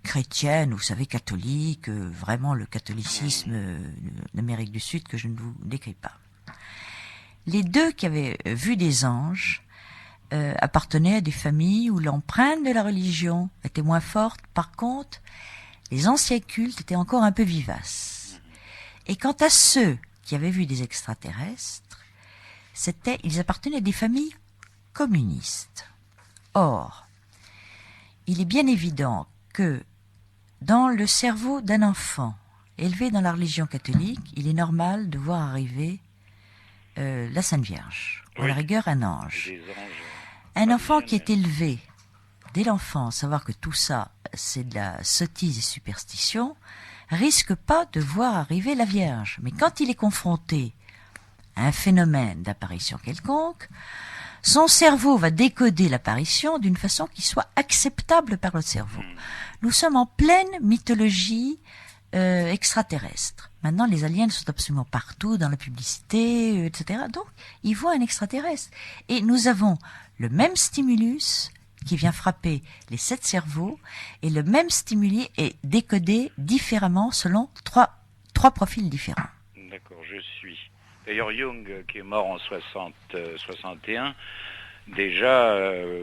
chrétienne, vous savez, catholique, vraiment le catholicisme d'Amérique du Sud que je ne vous décris pas. Les 2 qui avaient vu des anges appartenaient à des familles où l'empreinte de la religion était moins forte. Par contre, les anciens cultes étaient encore un peu vivaces. Et quant à ceux qui avaient vu des extraterrestres, ils appartenaient à des familles communistes. Or, il est bien évident que dans le cerveau d'un enfant élevé dans la religion catholique, il est normal de voir arriver la Sainte Vierge, ou à la rigueur un ange. Un enfant qui est élevé dès l'enfance, savoir que tout ça, c'est de la sottise et superstition, risque pas de voir arriver la Vierge. Mais quand il est confronté à un phénomène d'apparition quelconque, son cerveau va décoder l'apparition d'une façon qui soit acceptable par le cerveau. Nous sommes en pleine mythologie extraterrestre. Maintenant, les aliens sont absolument partout, dans la publicité, etc. Donc, ils voient un extraterrestre. Et nous avons le même stimulus qui vient frapper les 7 cerveaux, et le même stimuli est décodé différemment selon trois profils différents. D'accord, je suis. D'ailleurs, Jung, qui est mort en 61, déjà,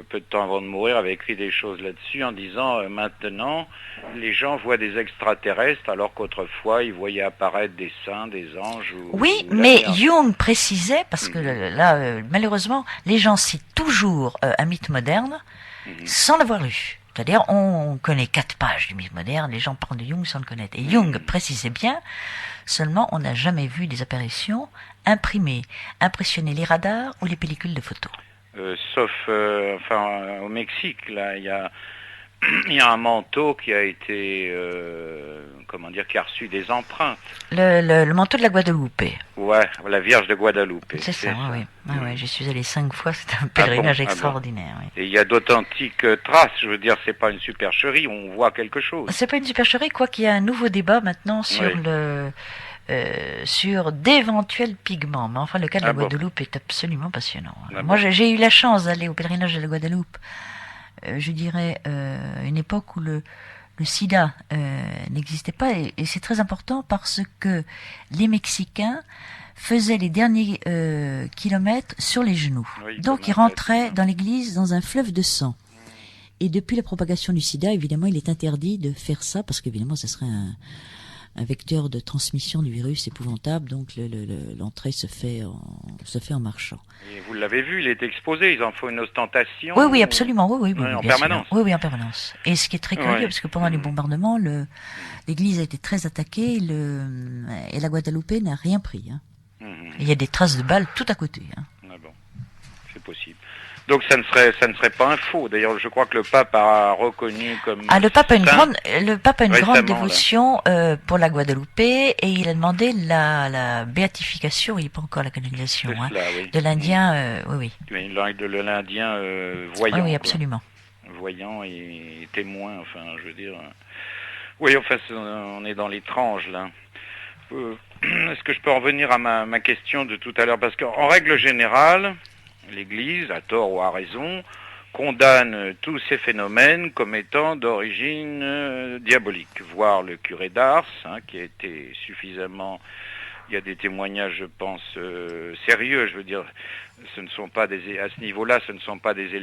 peu de temps avant de mourir, avait écrit des choses là-dessus en disant maintenant, les gens voient des extraterrestres alors qu'autrefois, ils voyaient apparaître des saints, des anges. Oui, mais Jung précisait, parce que là, malheureusement, les gens citent toujours un mythe moderne sans l'avoir lu. C'est-à-dire, on connaît 4 pages du mythe moderne, les gens parlent de Jung sans le connaître. Et Jung précisait bien, seulement on n'a jamais vu des apparitions imprimées, impressionner les radars ou les pellicules de photos. Sauf, au Mexique, là, il y a un manteau qui a été, qui a reçu des empreintes. Le manteau de la Guadeloupe. Ouais, la Vierge de Guadeloupe. C'est ça, oui. Ah, ouais, j'y suis allé 5 fois, c'est un pèlerinage extraordinaire. Oui. Et il y a d'authentiques traces, je veux dire, c'est pas une supercherie, on voit quelque chose. C'est pas une supercherie, quoi qu'il y a un nouveau débat maintenant sur sur d'éventuels pigments. Mais enfin, le cas de la Guadeloupe est absolument passionnant. Moi, j'ai eu la chance d'aller au pèlerinage de la Guadeloupe, je dirais, une époque où le sida n'existait pas, et c'est très important parce que les Mexicains faisaient les derniers kilomètres sur les genoux. Oui, donc ils rentraient dans l'église dans un fleuve de sang. Et depuis la propagation du sida, évidemment, il est interdit de faire ça parce qu'évidemment, ce serait un vecteur de transmission du virus épouvantable, donc l'entrée se fait en marchant. Et vous l'avez vu, il est exposé, ils en font une ostentation. Oui, absolument, oui, en permanence. Oui, en permanence. Et ce qui est très curieux, parce que pendant les bombardements, l'église a été très attaquée, et la Guadeloupe n'a rien pris. Hein. Il y a des traces de balles tout à côté. Hein. Ah bon, c'est possible. Donc ça ne serait pas un faux. D'ailleurs, je crois que le pape a reconnu comme le pape a une grande dévotion pour la Guadeloupe, et il a demandé la béatification, il n'y a pas encore la canonisation, de l'Indien, oui. De l'Indien voyant. Oui, absolument. Voyant et témoin, enfin, je veux dire. Oui, enfin, on est dans l'étrange là. Est-ce que je peux revenir à ma question de tout à l'heure? Parce qu'en règle générale, l'Église, à tort ou à raison, condamne tous ces phénomènes comme étant d'origine diabolique. Voire le curé d'Ars, qui a été suffisamment... Il y a des témoignages, je pense, sérieux. Je veux dire, ce ne sont pas à ce niveau-là, ce ne sont pas des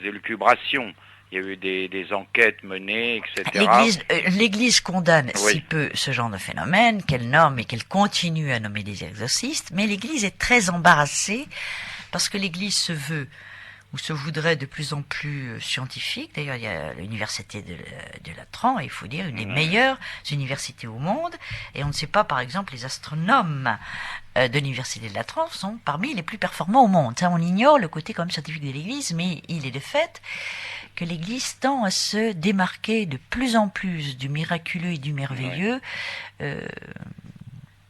élucubrations. Il y a eu des enquêtes menées, etc. L'Église condamne si peu ce genre de phénomène, qu'elle nomme et qu'elle continue à nommer des exorcistes, mais l'Église est très embarrassée parce que l'Église se veut ou se voudrait de plus en plus scientifique. D'ailleurs, il y a l'université de Latran, il faut dire, une des meilleures universités au monde, et on ne sait pas, par exemple, les astronomes de l'université de Latran sont parmi les plus performants au monde. Ça, on ignore le côté quand même scientifique de l'Église, mais il est de fait que l'Église tend à se démarquer de plus en plus du miraculeux et du merveilleux,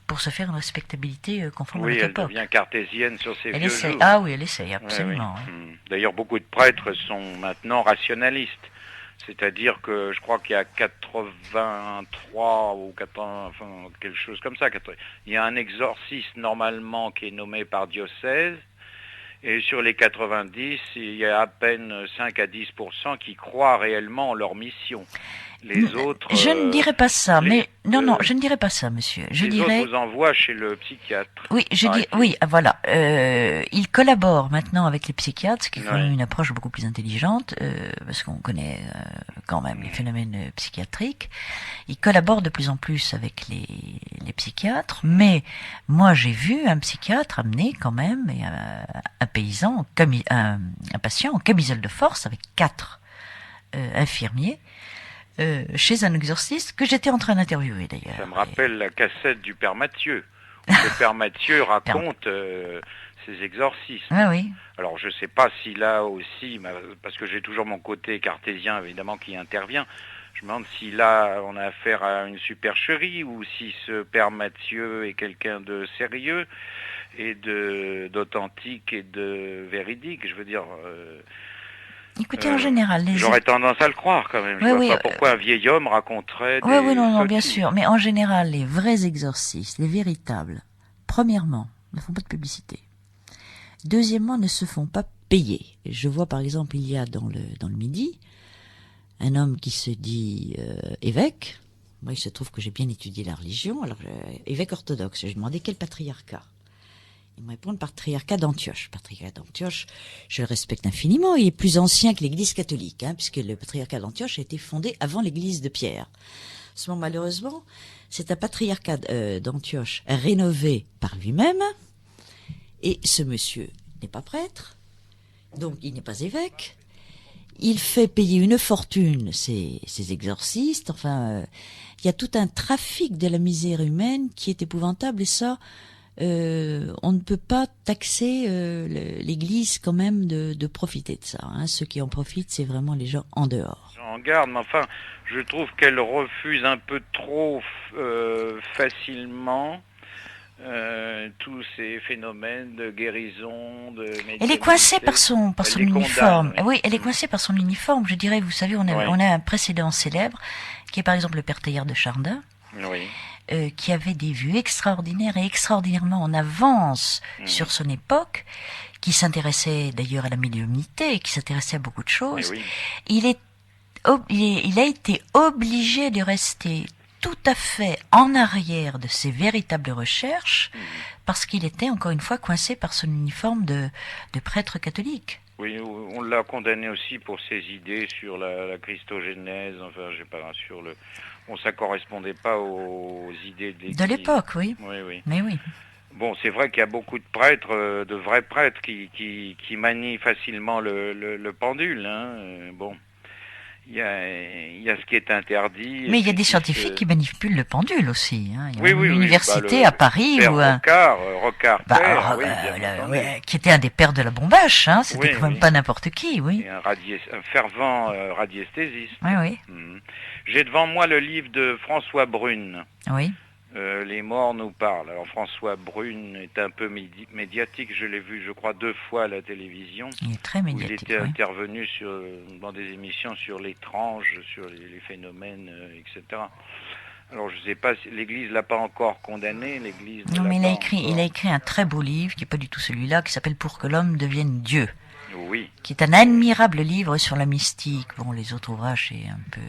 pour se faire une respectabilité conforme à notre époque. Oui, elle devient cartésienne sur ses vieux jours. Ah oui, elle essaye, absolument. Oui. D'ailleurs, beaucoup de prêtres sont maintenant rationalistes. C'est-à-dire que je crois qu'il y a 83 ou 80, enfin, quelque chose comme ça. Il y a un exorciste normalement qui est nommé par diocèse. Et sur les 90, il y a à peine 5 à 10% qui croient réellement en leur mission. Les autres... Je ne dirais pas ça, mais... Non, je ne dirais pas ça, monsieur. Je dirais... autres vous envoient chez le psychiatre. Oui, voilà. Ils collaborent maintenant avec les psychiatres, ce qui est quand même une approche beaucoup plus intelligente, parce qu'on connaît quand même les phénomènes psychiatriques. Ils collaborent de plus en plus avec les psychiatres, mais moi j'ai vu un psychiatre amener quand même un paysan, un patient en camisole de force avec 4 infirmiers, chez un exorciste que j'étais en train d'interviewer d'ailleurs. Ça me rappelle la cassette du Père Mathieu, où le Père Mathieu raconte ses exorcismes. Ah oui. Alors je sais pas si là aussi, parce que j'ai toujours mon côté cartésien évidemment qui intervient, je me demande si là on a affaire à une supercherie ou si ce Père Mathieu est quelqu'un de sérieux et d'authentique et de véridique, je veux dire... Écoutez, en général, j'aurais tendance à le croire quand même. Je vois pas pourquoi un vieil homme raconterait des... Oui, non, bien sûr. Mais en général, les vrais exorcistes, les véritables, premièrement, ne font pas de publicité. Deuxièmement, ne se font pas payer. Je vois par exemple, il y a dans le Midi, un homme qui se dit évêque. Moi, il se trouve que j'ai bien étudié la religion. Alors, évêque orthodoxe. J'ai demandé quel patriarcat. Il me répond le patriarcat d'Antioche. Le patriarcat d'Antioche, je le respecte infiniment. Il est plus ancien que l'Église catholique, puisque le patriarcat d'Antioche a été fondé avant l'Église de Pierre. Seulement, malheureusement, c'est un patriarcat d'Antioche rénové par lui-même. Et ce monsieur n'est pas prêtre, donc il n'est pas évêque. Il fait payer une fortune ses exorcistes. Enfin, il y a tout un trafic de la misère humaine qui est épouvantable, et ça... on ne peut pas taxer l'Église quand même de profiter de ça. Ceux qui en profitent, c'est vraiment les gens en dehors. J'en garde, mais enfin, je trouve qu'elle refuse un peu trop facilement tous ces phénomènes de guérison, de médiumnité. Elle est coincée par son uniforme. Oui, elle est coincée par son uniforme. Je dirais, vous savez, on a un précédent célèbre, qui est par exemple le Père Teilhard de Chardin. Oui. Qui avait des vues extraordinaires et extraordinairement en avance sur son époque, qui s'intéressait d'ailleurs à la médiumnité, qui s'intéressait à beaucoup de choses. Oui. Il a été obligé de rester tout à fait en arrière de ses véritables recherches, parce qu'il était encore une fois coincé par son uniforme de prêtre catholique. Oui, on l'a condamné aussi pour ses idées sur la christogénèse, enfin, ça correspondait pas aux idées de l'époque, oui. Oui. Mais oui. Bon, c'est vrai qu'il y a beaucoup de prêtres, de vrais prêtres, qui manient facilement le pendule. Bon, il y a ce qui est interdit. Mais il y a des scientifiques qui manipulent le pendule aussi. Il y a une université à Paris où Rocard, qui était un des pères de la bombache. C'était quand même pas n'importe qui, oui. Et un fervent radiesthésiste. Oui. J'ai devant moi le livre de François Brune. Oui. Les morts nous parlent. Alors François Brune est un peu médiatique. Je l'ai vu, je crois, 2 fois à la télévision. Il est très médiatique. Il était intervenu dans des émissions sur l'étrange, sur les phénomènes, etc. Alors je ne sais pas si l'Église l'a pas encore condamné. Non, mais il a écrit un très beau livre qui n'est pas du tout celui-là, qui s'appelle Pour que l'homme devienne Dieu. Oui. Qui est un admirable livre sur la mystique. Bon, les autres ouvrages, c'est un peu...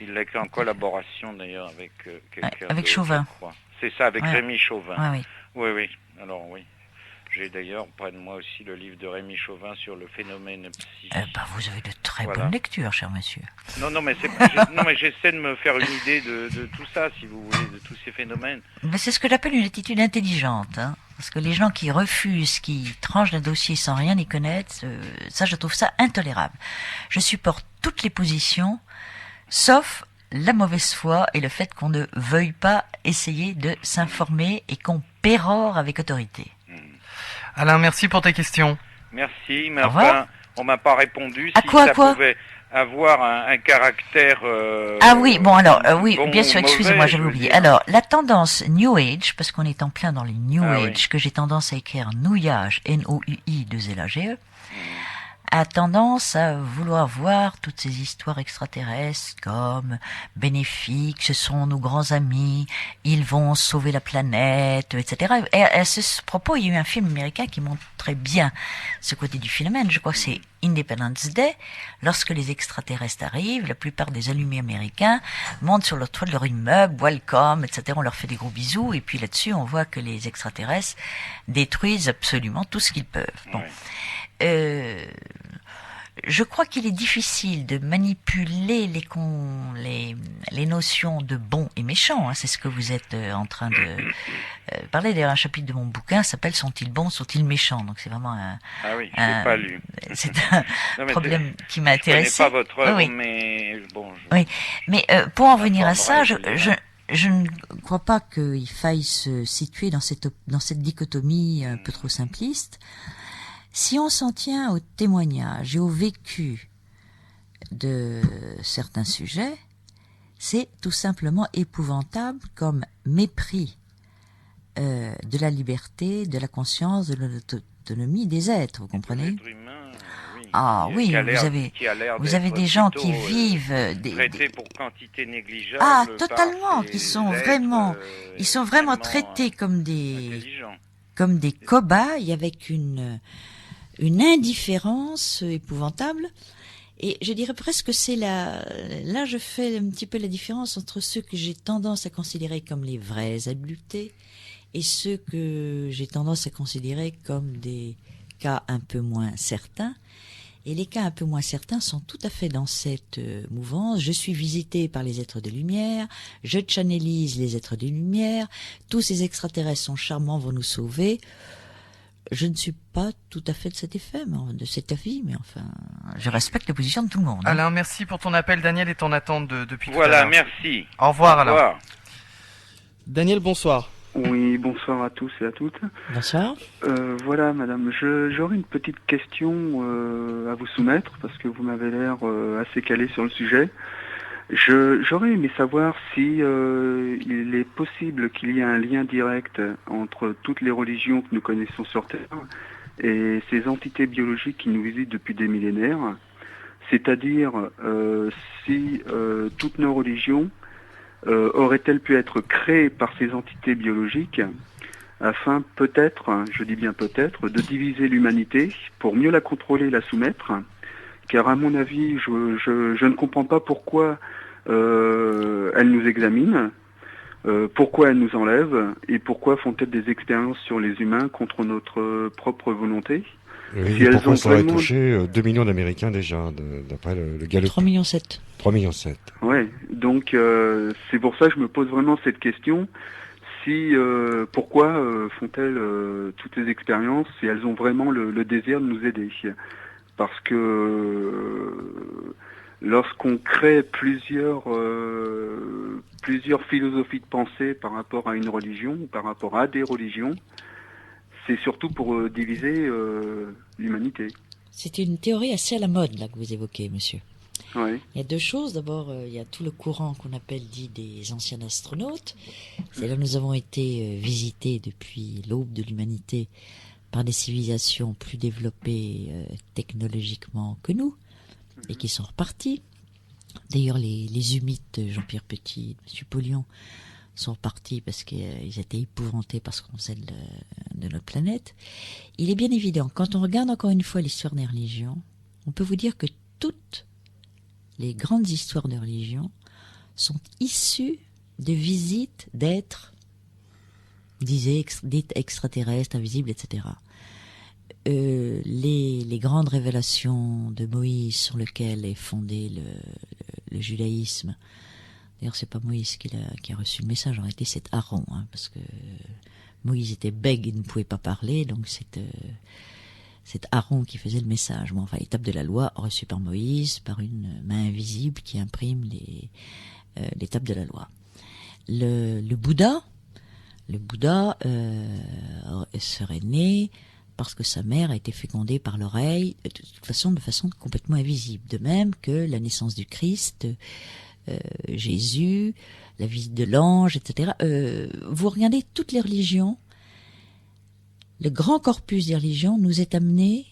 Il l'a écrit en collaboration d'ailleurs avec quelqu'un. Avec Chauvin. C'est ça, avec Rémi Chauvin. Oui. Alors oui. J'ai d'ailleurs près de moi aussi le livre de Rémi Chauvin sur le phénomène psychique. Vous avez de très bonnes lectures, cher monsieur. Non, mais j'essaie de me faire une idée de tout ça, si vous voulez, de tous ces phénomènes. Mais c'est ce que j'appelle une attitude intelligente, parce que les gens qui refusent, qui tranchent le dossier sans rien y connaître, ça, je trouve ça intolérable. Je supporte toutes les positions, sauf la mauvaise foi et le fait qu'on ne veuille pas essayer de s'informer et qu'on pérore avec autorité. Alain, merci pour tes questions. Merci, mais enfin, on m'a pas répondu si ça pouvait avoir un caractère... oui, bon alors, oui, bien sûr, excusez-moi, j'avais oublié. Alors, la tendance New Age, parce qu'on est en plein dans les New Age, que j'ai tendance à écrire nouillage, N-O-U-I, 2 L-A-G-E, a tendance à vouloir voir toutes ces histoires extraterrestres comme bénéfiques, ce sont nos grands amis, ils vont sauver la planète, etc. Et à ce propos, il y a eu un film américain qui montrait bien ce côté du phénomène. Je crois que c'est Independence Day. Lorsque les extraterrestres arrivent, la plupart des allumés américains montent sur le toit de leur immeuble, welcome, etc. On leur fait des gros bisous, et puis là-dessus, on voit que les extraterrestres détruisent absolument tout ce qu'ils peuvent. Bon. Je crois qu'il est difficile de manipuler les notions de bon et méchant. Hein, c'est ce que vous êtes en train de parler. D'ailleurs, un chapitre de mon bouquin s'appelle « Sont-ils bons, sont-ils méchants ?» Donc c'est vraiment un... Ah oui, je l'ai pas lu. C'est un problème qui m'a intéressé. Je connais pas votre œuvre, oui. mais bon... Oui, mais pour en venir à ça, je ne crois pas qu'il faille se situer dans cette dichotomie un peu trop simpliste. Si on s'en tient au témoignage et au vécu de certains sujets, c'est tout simplement épouvantable comme mépris de la liberté, de la conscience, de l'autonomie des êtres, vous comprenez ? Ah oui, vous avez des gens qui vivent traités pour quantité négligeable. Ah, totalement, qui sont vraiment traités comme des cobayes avec une indifférence épouvantable. Et je dirais presque que c'est là je fais un petit peu la différence entre ceux que j'ai tendance à considérer comme les vrais adultés et ceux que j'ai tendance à considérer comme des cas un peu moins certains. Et les cas un peu moins certains sont tout à fait dans cette mouvance. Je suis visité par les êtres de lumière, je channelise les êtres de lumière, tous ces extraterrestres sont charmants, vont nous sauver. Je ne suis pas tout à fait de cet avis, mais enfin, je respecte la position de tout le monde. Alain, merci pour ton appel. Daniel est en attente depuis tout à Voilà, l'heure. merci. Au revoir, Alain. Daniel, bonsoir. Oui, bonsoir à tous et à toutes. Bonsoir. Voilà, madame, j'aurais une petite question à vous soumettre, parce que vous m'avez l'air assez calé sur le sujet. J'aurais aimé savoir si il est possible qu'il y ait un lien direct entre toutes les religions que nous connaissons sur Terre et ces entités biologiques qui nous visitent depuis des millénaires. C'est-à-dire si toutes nos religions auraient-elles pu être créées par ces entités biologiques afin peut-être, je dis bien peut-être, de diviser l'humanité pour mieux la contrôler et la soumettre. Car à mon avis, je ne comprends pas pourquoi elles nous examinent, pourquoi elles nous enlèvent et pourquoi font-elles des expériences sur les humains contre notre propre volonté. Oui, si pourquoi ça aurait touché 2 millions d'Américains déjà, d'après le Gallup. 3,7 millions. 3,7 millions. Ouais, donc c'est pour ça que je me pose vraiment cette question. Pourquoi font-elles toutes ces expériences si elles ont vraiment le désir de nous aider ? Parce que lorsqu'on crée plusieurs philosophies de pensée par rapport à une religion ou par rapport à des religions, c'est surtout pour diviser l'humanité. C'est une théorie assez à la mode là que vous évoquez, monsieur. Oui. Il y a deux choses. D'abord, il y a tout le courant qu'on appelle dit des anciens astronautes. C'est là où nous avons été visités depuis l'aube de l'humanité par des civilisations plus développées technologiquement que nous, et qui sont repartis. D'ailleurs, les humites, Jean-Pierre Petit, M. Polion, sont repartis parce qu'ils étaient épouvantés par ce qu'on faisait de notre planète. Il est bien évident, quand on regarde encore une fois l'histoire des religions, on peut vous dire que toutes les grandes histoires de religion sont issues de visites d'êtres dites extraterrestres, invisibles, etc. Les grandes révélations de Moïse sur lesquelles est fondé le judaïsme. D'ailleurs, c'est pas Moïse qui a reçu le message, en réalité c'est Aaron, hein, parce que Moïse était bègue et ne pouvait pas parler, donc c'est Aaron qui faisait le message. Bon, enfin, l'étape de la loi reçue par Moïse, par une main invisible qui imprime l'étape de la loi. Le Bouddha serait né parce que sa mère a été fécondée par l'oreille, de façon complètement invisible. De même que la naissance du Christ, Jésus, la visite de l'ange, etc. Vous regardez toutes les religions, le grand corpus des religions nous est amené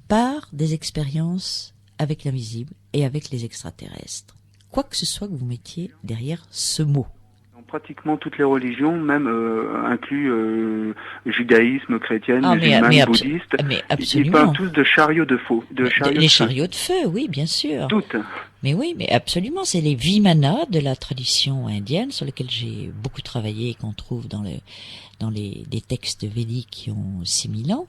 par des expériences avec l'invisible et avec les extraterrestres. Quoi que ce soit que vous mettiez derrière ce mot. Dans pratiquement toutes les religions, même inclus judaïsme, chrétienne, musulmane, bouddhiste, mais ils absolument. parlent tous de chariots de feu. Les chariots de feu, oui, bien sûr. Toutes. Mais oui, mais absolument, c'est les vimana de la tradition indienne sur lesquels j'ai beaucoup travaillé et qu'on trouve dans des textes védiques qui ont 6000 ans.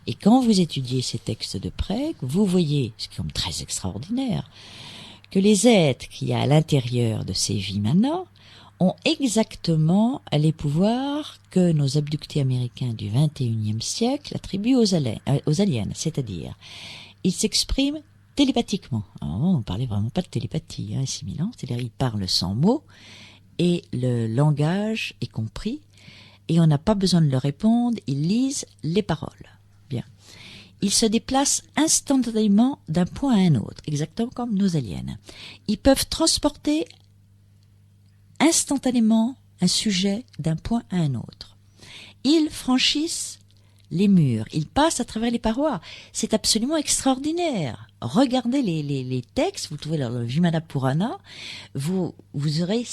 Et quand vous étudiez ces textes de près, vous voyez, ce qui est comme très extraordinaire, que les êtres qu'il y a à l'intérieur de ces vimana ont exactement les pouvoirs que nos abductés américains du XXIe siècle attribuent aux aliens, c'est-à-dire, ils s'expriment télépathiquement. Alors, on ne parlait vraiment pas de télépathie, 6000 ans, c'est-à-dire ils parlent sans mots et le langage est compris et on n'a pas besoin de leur répondre, ils lisent les paroles. Bien. Ils se déplacent instantanément d'un point à un autre, exactement comme nos aliens. Ils peuvent transporter instantanément un sujet d'un point à un autre. Ils franchissent les murs, ils passent à travers les parois. C'est absolument extraordinaire. Regardez les textes, vous trouvez le Vimana Purana, vous serez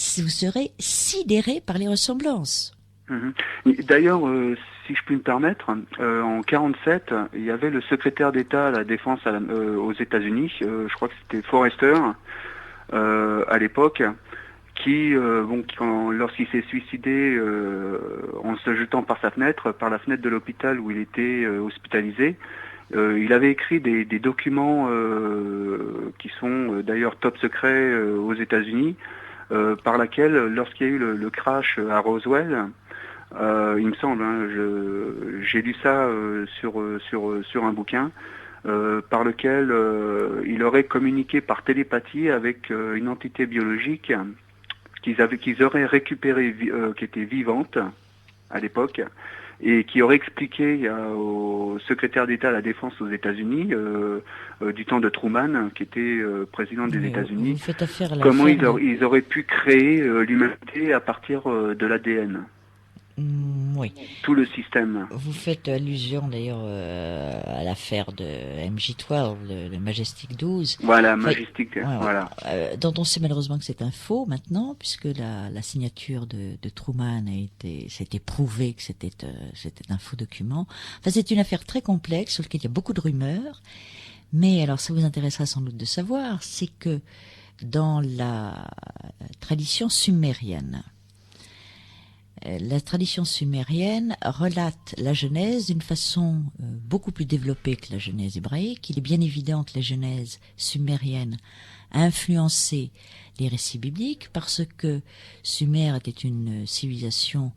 sidéré par les ressemblances. D'ailleurs, si je puis me permettre, en 47, il y avait le secrétaire d'État à la Défense aux États-Unis, je crois que c'était Forrester, à l'époque, qui, lorsqu'il s'est suicidé en se jetant par la fenêtre de l'hôpital où il était hospitalisé, il avait écrit des documents qui sont d'ailleurs top secrets aux États-Unis, par laquelle, lorsqu'il y a eu le crash à Roswell, il me semble, j'ai lu ça sur un bouquin, par lequel il aurait communiqué par télépathie avec une entité biologique qu'ils auraient récupérée, qui était vivante à l'époque, et qui aurait expliqué au secrétaire d'État à la Défense aux États-Unis, du temps de Truman, qui était président des États-Unis, comment ils auraient pu créer l'humanité à partir de l'ADN. Oui. Tout le système. Vous faites allusion d'ailleurs à l'affaire de MJ12, le Majestic 12. Voilà, Majestic. Voilà. Dont on sait malheureusement que c'est un faux maintenant, puisque la signature de Truman c'était prouvé que c'était un faux document. Enfin, c'est une affaire très complexe sur laquelle il y a beaucoup de rumeurs. Mais alors, ça vous intéressera sans doute de savoir, c'est que dans la tradition sumérienne, relate la Genèse d'une façon beaucoup plus développée que la Genèse hébraïque. Il est bien évident que la Genèse sumérienne a influencé les récits bibliques parce que Sumer était une civilisation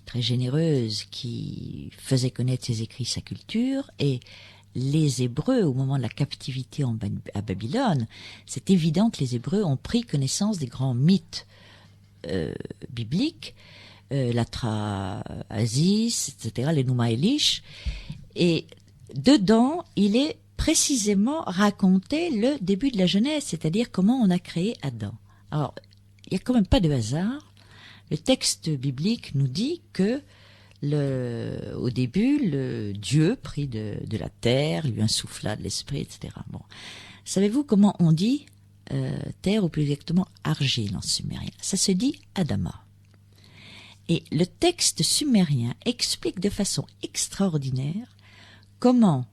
très généreuse qui faisait connaître ses écrits, sa culture, et les Hébreux, au moment de la captivité à Babylone, c'est évident que les Hébreux ont pris connaissance des grands mythes bibliques, l'Atra Aziz, etc., les Nouma Elish, et dedans, il est précisément raconté le début de la Genèse, c'est-à-dire comment on a créé Adam. Alors, il n'y a quand même pas de hasard. Le texte biblique nous dit que au début, le Dieu prit de la terre, lui insuffla de l'esprit, etc. Bon. Savez-vous comment on dit terre, ou plus exactement argile en sumérien? Ça se dit Adama. Et le texte sumérien explique de façon extraordinaire comment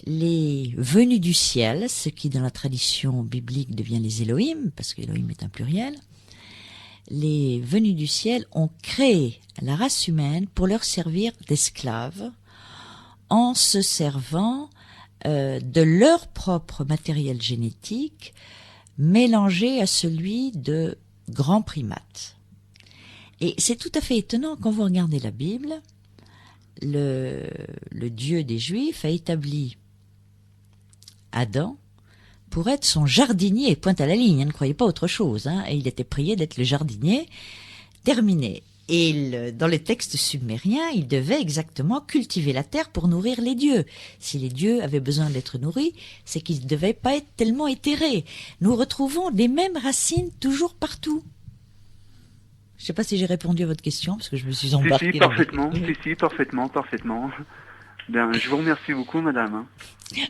les venus du ciel, ce qui dans la tradition biblique devient les Elohim, parce que Elohim est un pluriel, les venus du ciel ont créé la race humaine pour leur servir d'esclaves en se servant de leur propre matériel génétique mélangé à celui de grands primates. Et c'est tout à fait étonnant quand vous regardez la Bible, le Dieu des Juifs a établi Adam pour être son jardinier, point à la ligne, ne croyez pas autre chose, et il était prié d'être le jardinier, terminé. Et dans les textes sumériens, il devait exactement cultiver la terre pour nourrir les dieux. Si les dieux avaient besoin d'être nourris, c'est qu'ils ne devaient pas être tellement éthérés. Nous retrouvons les mêmes racines toujours partout. Je ne sais pas si j'ai répondu à votre question, parce que je me suis embarquée. Parfaitement. Ben, je vous remercie beaucoup, madame.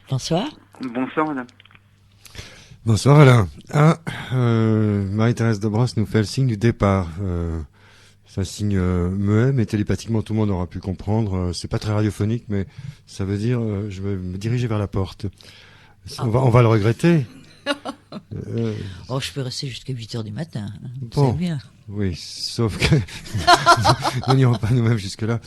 Bonsoir. Bonsoir, madame. Bonsoir Alain. Marie-Thérèse de Brosse nous fait le signe du départ. C'est un signe muet, mais télépathiquement tout le monde aura pu comprendre. C'est pas très radiophonique, mais ça veut dire je vais me diriger vers la porte. On va le regretter. Oh, je peux rester jusqu'à 8h du matin. Bon, C'est bien. Oui, sauf que nous n'irons pas nous-mêmes jusque-là.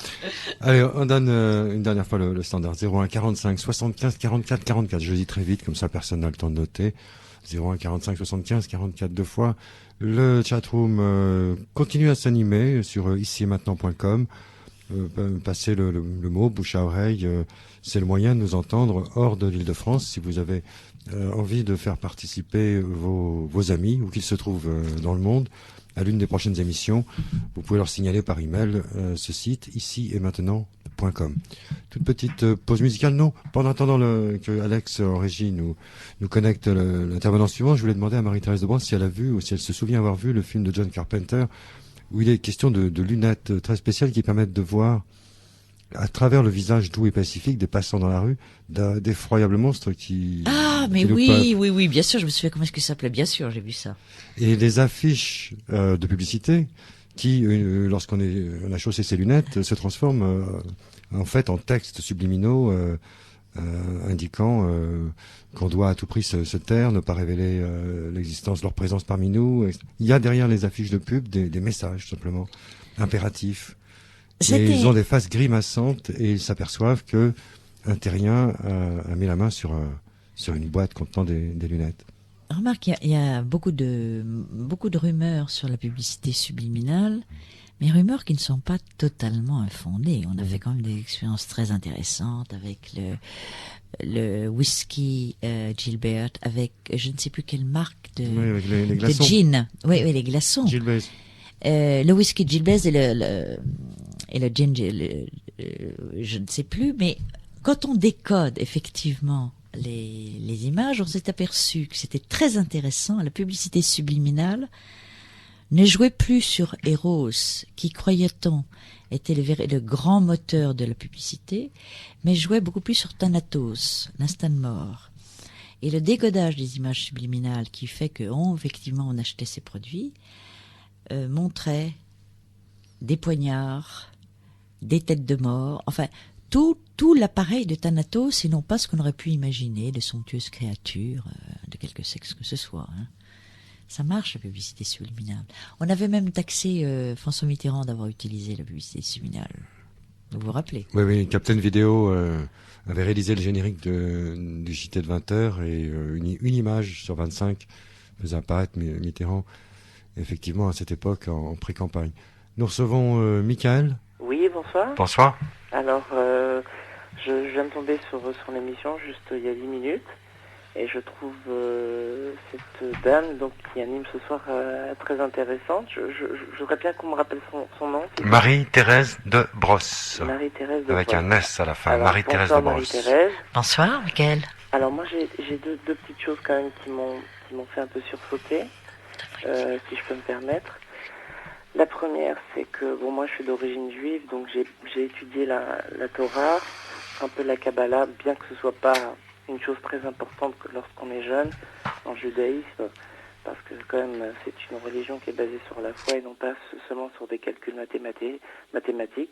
Allez, on donne une dernière fois le standard. 01 45 75 44 44. Je le dis très vite, comme ça personne n'a le temps de noter. 01 45 75 44 deux fois. Le chatroom continue à s'animer sur icietmaintenant.com. Passez le mot, bouche à oreille. C'est le moyen de nous entendre hors de l'Île-de-France. Si vous avez envie de faire participer vos amis, où qu'ils se trouvent dans le monde, à l'une des prochaines émissions, vous pouvez leur signaler par email ce site, icietmaintenant.com. Toute petite pause musicale, non. Pendant attendant que Alex en régie nous connecte l'intervenant suivant, je voulais demander à Marie-Thérèse de Brosse si elle a vu ou si elle se souvient avoir vu le film de John Carpenter, où il est question de lunettes très spéciales qui permettent de voir à travers le visage doux et pacifique des passants dans la rue d'effroyables monstres qui... Ah, mais oui, bien sûr, je me souviens comment est-ce que ça s'appelait, bien sûr, j'ai vu ça. Et les affiches de publicité qui, lorsqu'on a chaussé ses lunettes, se transforment en fait en textes subliminaux indiquant qu'on doit à tout prix se taire, ne pas révéler l'existence de leur présence parmi nous. Il y a derrière les affiches de pub des messages, simplement, impératifs. Et ils ont des faces grimaçantes et ils s'aperçoivent que un terrien a mis la main sur une boîte contenant des lunettes. Remarque, il y a beaucoup de rumeurs sur la publicité subliminale, mais rumeurs qui ne sont pas totalement infondées. On a fait quand même des expériences très intéressantes avec le whisky Gilbert, avec je ne sais plus quelle marque de gin. Oui, les glaçons. Gilbert. Le whisky Gilbert et le gin, je ne sais plus, mais quand on décode effectivement les images, on s'est aperçu que c'était très intéressant. La publicité subliminale ne jouait plus sur Eros, qui, croyait-on, était le grand moteur de la publicité, mais jouait beaucoup plus sur Thanatos, l'instant de mort. Et le décodage des images subliminales qui fait que, effectivement, on achetait ces produits, montrait des poignards, des têtes de mort, enfin, tout l'appareil de Thanatos, et non pas ce qu'on aurait pu imaginer, de somptueuses créatures, de quelque sexe que ce soit. Hein. Ça marche, la publicité subliminale. On avait même taxé François Mitterrand d'avoir utilisé la publicité subliminale. Vous vous rappelez? Oui, Captain Vidéo avait réalisé le générique du JT de 20h et une image sur 25 faisait apparaître Mitterrand, effectivement, à cette époque, en pré-campagne. Nous recevons Michael. Oui, bonsoir. Bonsoir. Alors, je viens de tomber sur l'émission juste il y a 10 minutes et je trouve cette dame donc, qui anime ce soir très intéressante. Je voudrais bien qu'on me rappelle son nom. Marie-Thérèse de Brosse. Marie-Thérèse de Avec Brosse. un S à la fin. Alors, Marie-Thérèse de Brosse. Marie-Thérèse. Bonsoir, Michael. Alors moi j'ai deux petites choses quand même qui m'ont fait un peu sursauter, si je peux me permettre. La première, c'est que moi je suis d'origine juive, donc j'ai étudié la Torah, un peu la Kabbalah, bien que ce soit pas une chose très importante lorsqu'on est jeune en judaïsme, parce que quand même c'est une religion qui est basée sur la foi et non pas seulement sur des calculs mathématiques.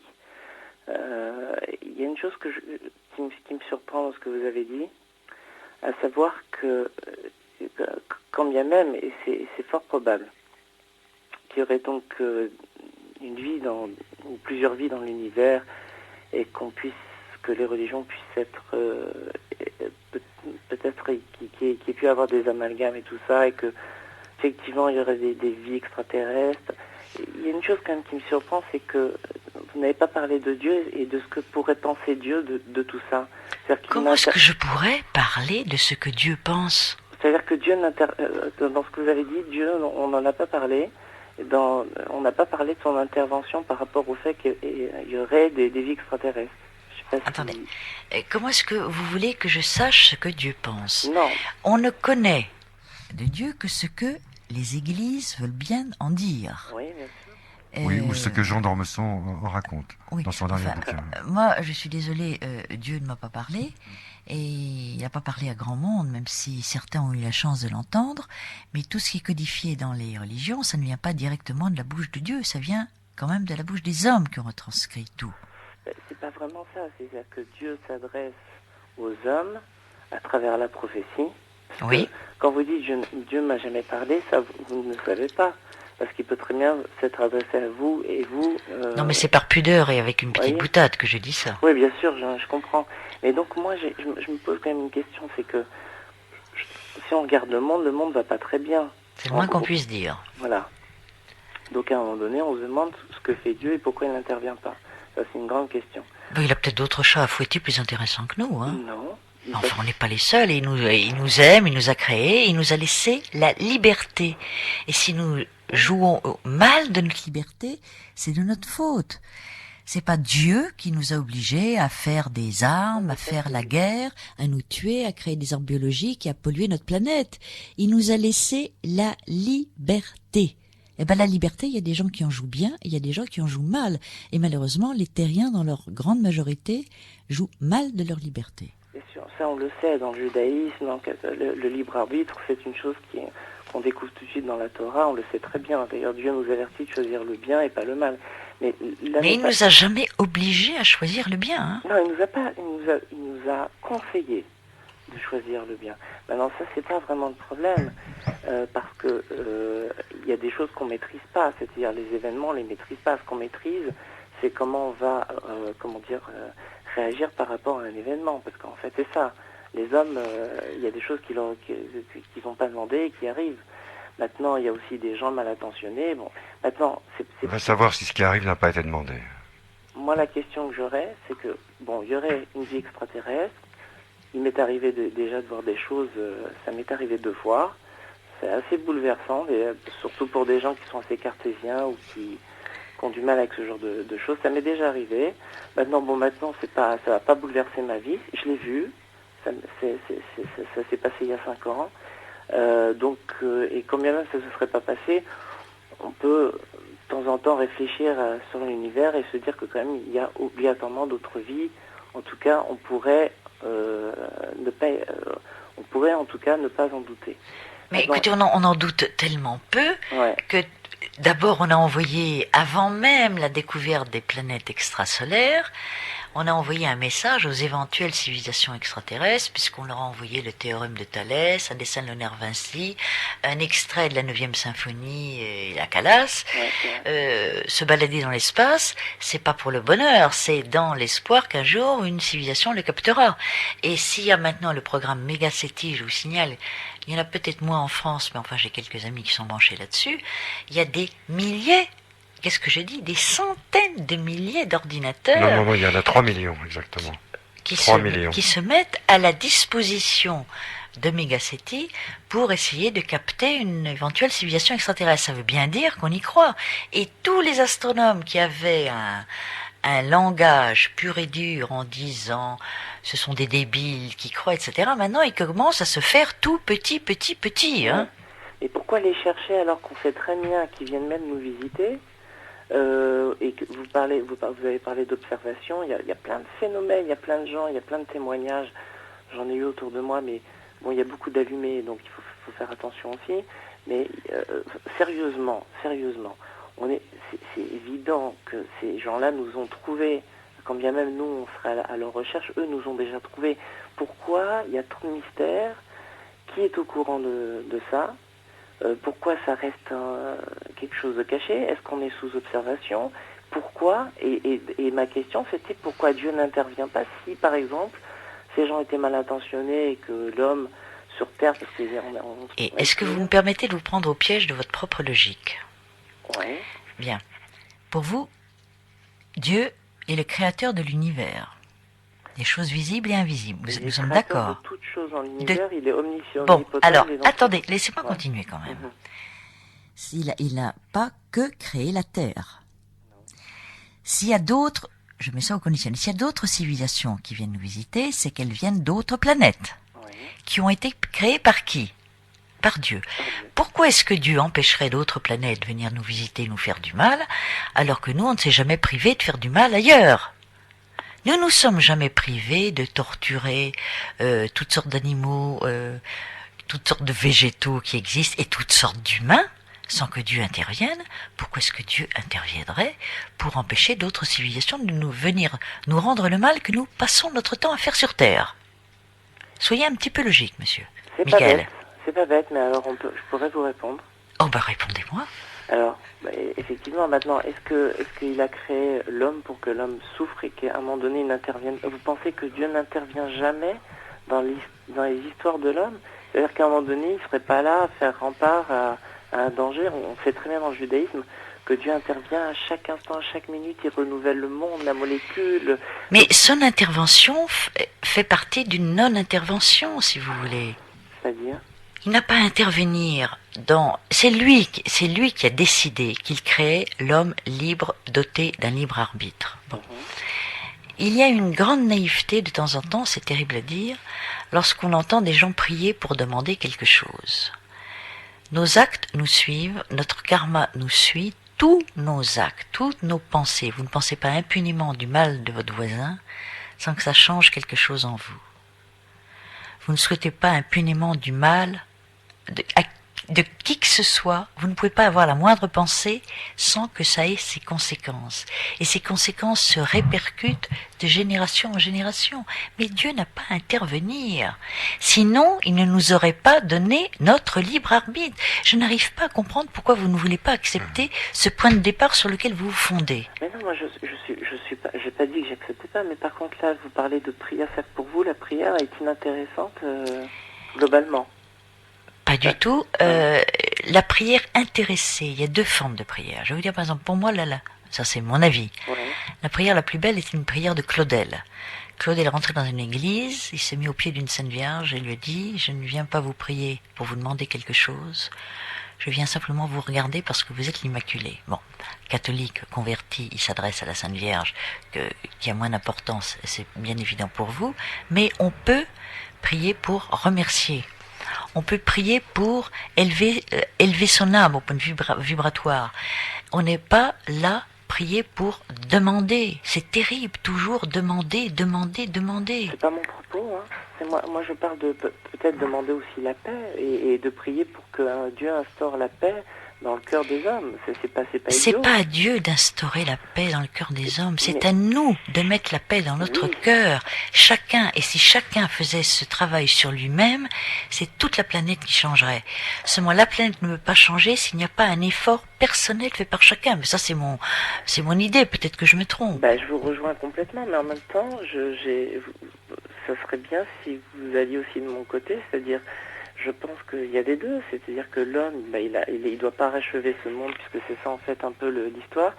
Il y a une chose qui me surprend dans ce que vous avez dit, à savoir que quand bien même, et c'est fort probable, qu'il y aurait donc une vie ou plusieurs vies dans l'univers et que les religions puissent être peut-être qu'il y ait pu avoir des amalgames et tout ça, et que effectivement il y aurait des vies extraterrestres. Il y a une chose quand même qui me surprend, c'est que vous n'avez pas parlé de Dieu et de ce que pourrait penser Dieu de tout ça. Comment est-ce que je pourrais parler de ce que Dieu pense? C'est-à-dire que Dieu dans ce que vous avez dit, Dieu, on n'en a pas parlé. On n'a pas parlé de son intervention par rapport au fait qu'il y aurait des vies extraterrestres. Attendez, comment est-ce que vous voulez que je sache ce que Dieu pense? Non. On ne connaît de Dieu que ce que les églises veulent bien en dire. Oui, bien sûr. Oui, ou ce que Jean d'Ormesson en raconte dans son dernier bouquin. Moi, je suis désolée, Dieu ne m'a pas parlé, et il n'a pas parlé à grand monde, même si certains ont eu la chance de l'entendre, mais tout ce qui est codifié dans les religions, ça ne vient pas directement de la bouche de Dieu, ça vient quand même de la bouche des hommes qui ont retranscrit tout. C'est pas vraiment ça, c'est-à-dire que Dieu s'adresse aux hommes à travers la prophétie. Oui. Quand vous dites Dieu m'a jamais parlé, ça vous ne le savez pas. Parce qu'il peut très bien s'être adressé à vous et vous... Non, mais c'est par pudeur et avec une petite boutade que je dis ça. Oui, bien sûr, je comprends. Mais donc moi, je me pose quand même une question, c'est que si on regarde le monde va pas très bien. C'est le moins qu'on puisse dire. Voilà. Donc à un moment donné, on se demande ce que fait Dieu et pourquoi il n'intervient pas. Ça, c'est une grande question. Ben, il a peut-être d'autres chats à fouetter plus intéressants que nous, hein. Non. Enfin, on n'est pas les seuls, et il nous aime, il nous a créés, il nous a laissé la liberté. Et si nous jouons mal de notre liberté, c'est de notre faute. C'est pas Dieu qui nous a obligés à faire des armes, à faire la guerre, à nous tuer, à créer des armes biologiques et à polluer notre planète. Il nous a laissé la liberté. Eh ben, la liberté, il y a des gens qui en jouent bien, et il y a des gens qui en jouent mal. Et malheureusement, les terriens, dans leur grande majorité, jouent mal de leur liberté. Bien sûr, ça on le sait, dans le judaïsme, le libre arbitre, c'est une chose qu'on découvre tout de suite dans la Torah, on le sait très bien. D'ailleurs, Dieu nous avertit de choisir le bien et pas le mal. Mais il nous a jamais obligés à choisir le bien. Hein. Non, il nous a conseillé de choisir le bien. Maintenant, ça, c'est pas vraiment le problème, parce que il y a des choses qu'on maîtrise pas, c'est-à-dire les événements, on les maîtrise pas. Ce qu'on maîtrise, c'est comment on va, réagir par rapport à un événement, parce qu'en fait c'est ça. Les hommes, il y a des choses qu'ils n'ont pas demandé et qui arrivent. Maintenant, il y a aussi des gens mal intentionnés. Bon, maintenant, on va savoir si ce qui arrive n'a pas été demandé. Moi, la question que j'aurais, c'est que bon, il y aurait une vie extraterrestre. Il m'est arrivé déjà de voir des choses. Ça m'est arrivé 2 fois. C'est assez bouleversant, surtout pour des gens qui sont assez cartésiens ou qui ont du mal avec ce genre de choses. Ça m'est déjà arrivé. Maintenant, ça va pas bouleverser ma vie. Je l'ai vu. Ça s'est passé il y a 5 ans. Et quand bien même ça se serait pas passé, on peut de temps en temps réfléchir sur l'univers et se dire que quand même il y a obligatoirement d'autres vies. En tout cas, on pourrait en tout cas ne pas en douter. Mais écoutez, on en doute tellement peu que d'abord, on a envoyé, avant même la découverte des planètes extrasolaires, on a envoyé un message aux éventuelles civilisations extraterrestres, puisqu'on leur a envoyé le théorème de Thalès, un dessin de Léonard Vinci, un extrait de la 9e symphonie et la Calas. Se balader dans l'espace, c'est pas pour le bonheur, c'est dans l'espoir qu'un jour une civilisation le captera. Et s'il y a maintenant le programme Megacity, je vous signale, il y en a peut-être moins en France, mais enfin j'ai quelques amis qui sont branchés là-dessus, il y a des milliers, qu'est-ce que je dis, des centaines de milliers d'ordinateurs. Non, il y en a 3 millions exactement. Qui se mettent à la disposition de Megacity pour essayer de capter une éventuelle civilisation extraterrestre. Ça veut bien dire qu'on y croit. Et tous les astronomes qui avaient un langage pur et dur en disant ce sont des débiles qui croient, etc. Maintenant, ils commencent à se faire tout petit. Hein. Et pourquoi les chercher alors qu'on sait très bien qu'ils viennent même nous visiter et que vous avez parlé d'observation, il y a plein de phénomènes, il y a plein de gens, il y a plein de témoignages. J'en ai eu autour de moi, mais bon, il y a beaucoup d'allumés, donc il faut faire attention aussi. Mais sérieusement, c'est évident que ces gens-là nous ont trouvés, quand bien même nous on serait à leur recherche, eux nous ont déjà trouvés. Pourquoi il y a trop de mystères? Qui est au courant de ça? Pourquoi ça reste quelque chose de caché? Est-ce qu'on est sous observation? Pourquoi? Et ma question c'était pourquoi Dieu n'intervient pas si, par exemple, ces gens étaient mal intentionnés et que l'homme sur Terre... Et est-ce que vous me permettez de vous prendre au piège de votre propre logique? Oui. Bien. Pour vous, Dieu est le créateur de l'univers. Des choses visibles et invisibles. Nous sommes d'accord. De toutes choses dans l'univers, il est omniscient. Bon, alors, attendez, laissez-moi continuer quand même. Il n'a pas que créé la Terre. S'il y a d'autres, je mets ça au conditionnel, s'il y a d'autres civilisations qui viennent nous visiter, c'est qu'elles viennent d'autres planètes. Qui ont été créées par qui? par Dieu. Pourquoi est-ce que Dieu empêcherait d'autres planètes de venir nous visiter, nous faire du mal, alors que nous, on ne s'est jamais privé de faire du mal ailleurs? Nous nous sommes jamais privés de torturer toutes sortes d'animaux, toutes sortes de végétaux qui existent et toutes sortes d'humains, sans que Dieu intervienne. Pourquoi est-ce que Dieu interviendrait pour empêcher d'autres civilisations de nous venir nous rendre le mal que nous passons notre temps à faire sur Terre? Soyez un petit peu logique, monsieur. Michael. C'est pas bête, mais alors je pourrais vous répondre. Oh bah répondez-moi. Alors, effectivement, maintenant, est-ce qu'il a créé l'homme pour que l'homme souffre et qu'à un moment donné il n'intervienne? Vous pensez que Dieu n'intervient jamais dans les histoires de l'homme? C'est-à-dire qu'à un moment donné, il ne serait pas là à faire rempart à un danger. On sait très bien dans le judaïsme que Dieu intervient à chaque instant, à chaque minute, il renouvelle le monde, la molécule. Mais son intervention fait partie d'une non-intervention, si vous voulez. C'est-à-dire? Il n'a pas à intervenir dans... C'est lui qui a décidé qu'il créait l'homme libre, doté d'un libre arbitre. Bon. Il y a une grande naïveté de temps en temps, c'est terrible à dire, lorsqu'on entend des gens prier pour demander quelque chose. Nos actes nous suivent, notre karma nous suit, tous nos actes, toutes nos pensées. Vous ne pensez pas impunément du mal de votre voisin sans que ça change quelque chose en vous. Vous ne souhaitez pas impunément du mal de qui que ce soit. Vous ne pouvez pas avoir la moindre pensée sans que ça ait ses conséquences. Et ces conséquences se répercutent de génération en génération. Mais Dieu n'a pas à intervenir. Sinon, il ne nous aurait pas donné notre libre arbitre. Je n'arrive pas à comprendre pourquoi vous ne voulez pas accepter ce point de départ sur lequel vous vous fondez. Mais non, moi je suis pas, j'ai pas dit que j'acceptais pas, mais par contre là, vous parlez de prière. Pour vous, la prière est inintéressante globalement? Pas du tout. La prière intéressée, il y a deux formes de prière. Je vais vous dire par exemple, pour moi, ça c'est mon avis. Ouais. La prière la plus belle est une prière de Claudel. Claudel est rentré dans une église, il s'est mis au pied d'une Sainte Vierge et lui a dit « Je ne viens pas vous prier pour vous demander quelque chose, je viens simplement vous regarder parce que vous êtes l'Immaculée. » Bon, catholique, converti, il s'adresse à la Sainte Vierge, qui a moins d'importance, c'est bien évident pour vous, mais on peut prier pour remercier. On peut prier pour élever son âme au point de vue vibratoire. On n'est pas là prier pour demander. C'est terrible, toujours demander. C'est pas mon propos, hein. C'est moi je parle de peut-être demander aussi la paix et de prier pour que Dieu instaure la paix dans le cœur des hommes. C'est pas idiot. C'est pas à Dieu d'instaurer la paix dans le cœur des hommes, c'est à nous de mettre la paix dans notre cœur. Chacun, et si chacun faisait ce travail sur lui-même, c'est toute la planète qui changerait. Seulement la planète ne peut pas changer s'il n'y a pas un effort personnel fait par chacun. Mais ça c'est mon idée, peut-être que je me trompe. Je vous rejoins complètement, mais en même temps, ça serait bien si vous alliez aussi de mon côté, c'est-à-dire je pense qu'il y a des deux, c'est-à-dire que l'homme, il doit pas parachever ce monde, puisque c'est ça en fait un peu l'histoire,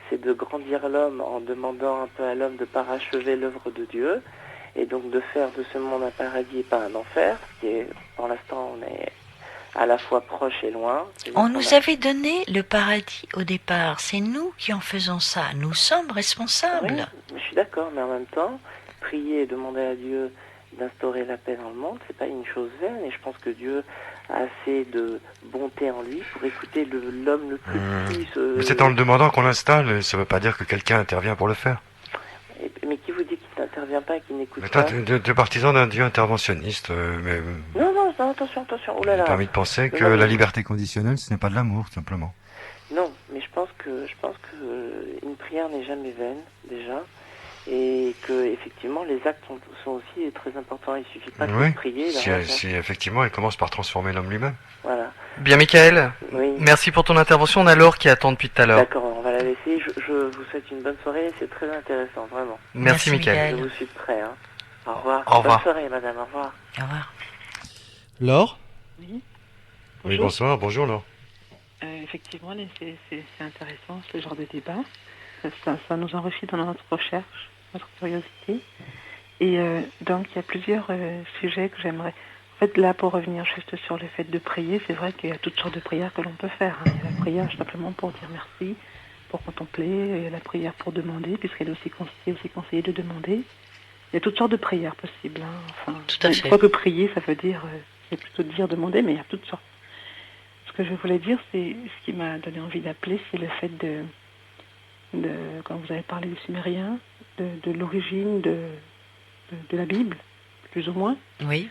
c'est de grandir l'homme en demandant un peu à l'homme de parachever l'œuvre de Dieu, et donc de faire de ce monde un paradis et pas un enfer, ce qui est, pour l'instant, on est à la fois proche et loin. On nous avait donné le paradis au départ, c'est nous qui en faisons ça, nous sommes responsables. Oui, je suis d'accord, mais en même temps, prier et demander à Dieu d'instaurer la paix dans le monde, c'est pas une chose vaine, et je pense que Dieu a assez de bonté en lui pour écouter l'homme le plus petit. Mais c'est en le demandant qu'on l'installe, ça veut pas dire que quelqu'un intervient pour le faire. Mais qui vous dit qu'il n'intervient pas et qu'il n'écoute pas? Tu es partisan d'un Dieu interventionniste, mais... Non, attention, oh là là. Permis de penser que la liberté conditionnelle, ce n'est pas de l'amour, tout simplement. Non, mais je pense que une prière n'est jamais vaine, déjà. Et que effectivement les actes sont aussi très importants. Il suffit pas de prier. Si effectivement, il commence par transformer l'homme lui-même. Voilà. Bien, Michael. Oui. Merci pour ton intervention. On a Laure qui attend depuis tout à l'heure. D'accord, on va la laisser. Je vous souhaite une bonne soirée. C'est très intéressant, vraiment. Merci Michael. Je vous suis prêt. Hein. Au revoir. Au revoir. Bonne soirée, madame. Au revoir. Au revoir. Laure. Oui. Oui, bonsoir. Bonjour, Laure. Effectivement, c'est intéressant ce genre de débat. Ça nous enrichit dans notre recherche, notre curiosité. Et donc, il y a plusieurs sujets que j'aimerais... En fait, là, pour revenir juste sur le fait de prier, c'est vrai qu'il y a toutes sortes de prières que l'on peut faire. Hein. Il y a la prière simplement pour dire merci, pour contempler, il y a la prière pour demander, puisqu'elle est aussi conseillé de demander. Il y a toutes sortes de prières possibles. Hein. Enfin, tout à fait. Je crois que prier, ça veut dire... c'est plutôt dire demander, mais il y a toutes sortes. Ce que je voulais dire, c'est ce qui m'a donné envie d'appeler, c'est le fait de quand vous avez parlé des Sumériens, de l'origine de la Bible, plus ou moins. Oui.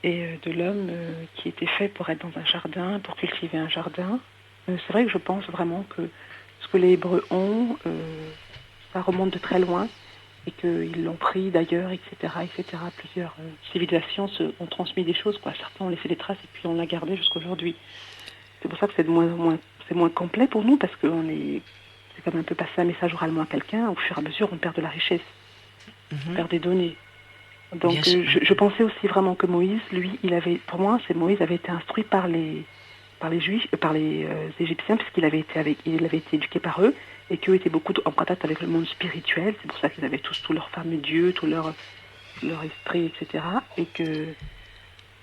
Et de l'homme qui était fait pour être dans un jardin, pour cultiver un jardin. C'est vrai que je pense vraiment que ce que les Hébreux ont, ça remonte de très loin, et qu'ils l'ont pris d'ailleurs, etc., etc. Plusieurs civilisations ont transmis des choses, quoi. Certains ont laissé des traces et puis on l'a gardé jusqu'à aujourd'hui. C'est pour ça que c'est moins complet pour nous, parce que c'est comme un peu passer un message oralement à quelqu'un. Au fur et à mesure, on perd de la richesse, on perd des données. Donc je pensais aussi vraiment que Moïse, lui, Moïse avait été instruit par les Égyptiens, puisqu'il avait été éduqué par eux, et qu'eux étaient beaucoup en contact avec le monde spirituel. C'est pour ça qu'ils avaient tous leur fameux Dieu, tout leur esprit, etc. Et que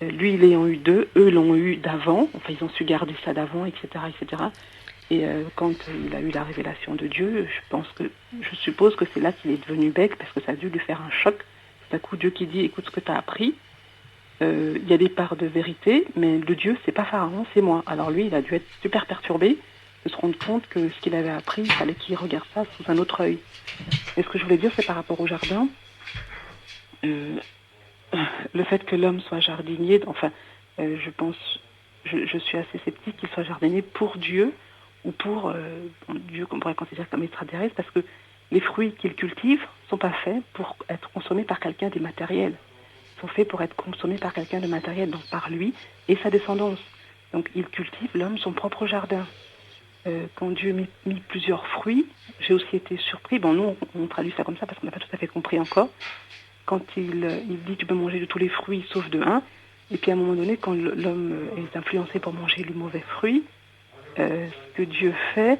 lui, ils l'ayant eu d'eux, eux l'ont eu d'avant, enfin ils ont su garder ça d'avant, etc., etc. Et quand il a eu la révélation de Dieu, je suppose que c'est là qu'il est devenu bègue, parce que ça a dû lui faire un choc. Tout à coup, Dieu qui dit, écoute ce que tu as appris, il y a des parts de vérité, mais le Dieu, c'est pas Pharaon, c'est moi. Alors lui, il a dû être super perturbé de se rendre compte que ce qu'il avait appris, il fallait qu'il regarde ça sous un autre œil. Et ce que je voulais dire, c'est par rapport au jardin, le fait que l'homme soit jardinier, enfin, je suis assez sceptique qu'il soit jardinier pour Dieu, ou pour Dieu qu'on pourrait considérer comme extraterrestre, parce que les fruits qu'il cultive ne sont pas faits pour être consommés par quelqu'un d'immatériel. Ils sont faits pour être consommés par quelqu'un de matériel, donc par lui et sa descendance. Donc il cultive, l'homme, son propre jardin. Quand Dieu mit plusieurs fruits, j'ai aussi été surpris, bon nous on traduit ça comme ça parce qu'on n'a pas tout à fait compris encore, quand il dit tu peux manger de tous les fruits sauf de un, et puis à un moment donné quand l'homme est influencé pour manger le mauvais fruit, ce que Dieu fait,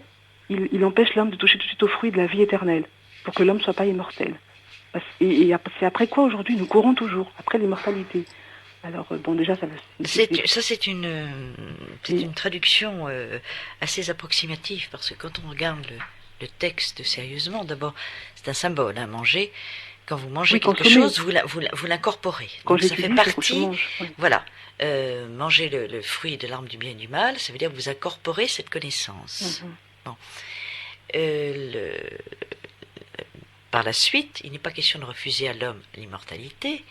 il empêche l'homme de toucher tout de suite aux fruits de la vie éternelle, pour que l'homme ne soit pas immortel. Et c'est après quoi aujourd'hui nous courons toujours, après l'immortalité. Alors bon déjà c'est une traduction assez approximative, parce que quand on regarde le texte sérieusement, d'abord c'est un symbole, hein, manger. Quand vous mangez quelque chose, vous l'incorporez. Donc ça fait partie. Voilà. Manger le fruit de l'arbre du bien et du mal, ça veut dire que vous incorporez cette connaissance. Bon. Par la suite, il n'est pas question de refuser à l'homme l'immortalité,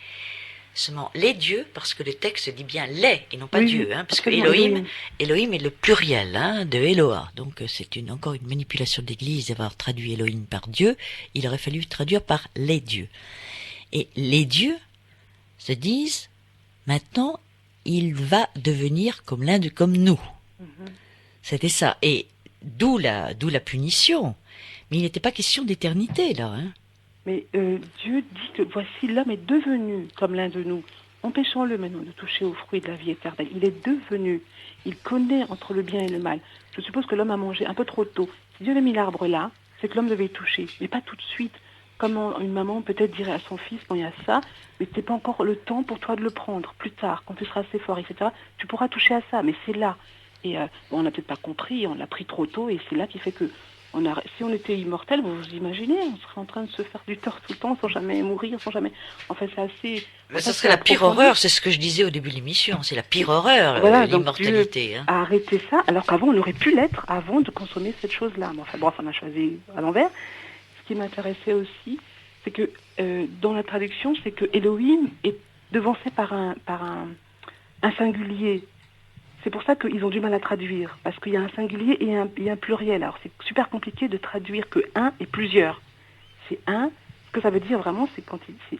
seulement les dieux, parce que le texte dit bien les et non pas Dieu, hein, parce que Elohim est le pluriel, hein, de Eloah. Donc c'est encore une manipulation de l'Église d'avoir traduit Elohim par Dieu. Il aurait fallu traduire par les dieux. Et les dieux se disent maintenant il va devenir comme comme nous. C'était ça. Et d'où la punition. Mais il n'était pas question d'éternité, là. Hein. Mais Dieu dit que voici l'homme est devenu comme l'un de nous. Empêchons-le maintenant de toucher aux fruits de la vie éternelle. Il est devenu. Il connaît entre le bien et le mal. Je suppose que l'homme a mangé un peu trop tôt. Si Dieu avait mis l'arbre là, c'est que l'homme devait y toucher. Mais pas tout de suite. Comme une maman peut-être dirait à son fils, bon il y a ça, mais c'est pas encore le temps pour toi de le prendre. Plus tard, quand tu seras assez fort, etc., tu pourras toucher à ça. Mais c'est là. Et on n'a peut-être pas compris, on l'a pris trop tôt, et c'est là qui fait que si on était immortel, vous vous imaginez, on serait en train de se faire du tort tout le temps sans jamais mourir, sans jamais... Enfin, c'est assez... Mais ça serait la pire horreur, c'est ce que je disais au début de l'émission, c'est la pire horreur, voilà, l'immortalité. Hein. À arrêter ça, alors qu'avant on aurait pu l'être, avant de consommer cette chose-là. Mais enfin, bref, on a choisi à l'envers. Ce qui m'intéressait aussi, c'est que dans la traduction, c'est que Elohim est devancé par un singulier. C'est pour ça qu'ils ont du mal à traduire, parce qu'il y a un singulier et un pluriel. Alors c'est super compliqué de traduire que un et plusieurs. C'est un, ce que ça veut dire vraiment, c'est quand c'est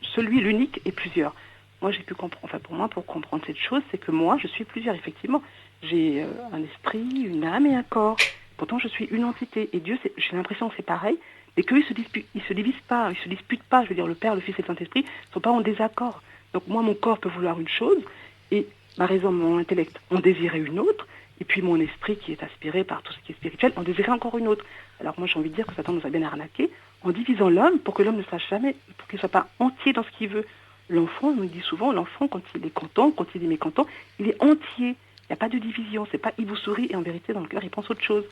celui, l'unique et plusieurs. Moi j'ai pu comprendre, enfin pour moi, pour comprendre cette chose, c'est que moi je suis plusieurs, effectivement. J'ai un esprit, une âme et un corps. Pourtant je suis une entité. Et Dieu, j'ai l'impression que c'est pareil, et qu'eux ils se divisent pas, ils se disputent pas. Je veux dire, le Père, le Fils et le Saint-Esprit ne sont pas en désaccord. Donc moi mon corps peut vouloir une chose, et ma raison, mon intellect en désirait une autre, et puis mon esprit qui est aspiré par tout ce qui est spirituel en désirait encore une autre. Alors moi j'ai envie de dire que Satan nous a bien arnaqué en divisant l'homme pour que l'homme ne sache jamais, pour qu'il ne soit pas entier dans ce qu'il veut. L'enfant, on nous dit souvent, l'enfant quand il est content, quand il est mécontent, il est entier. Il n'y a pas de division, c'est pas il vous sourit et en vérité dans le cœur il pense autre chose.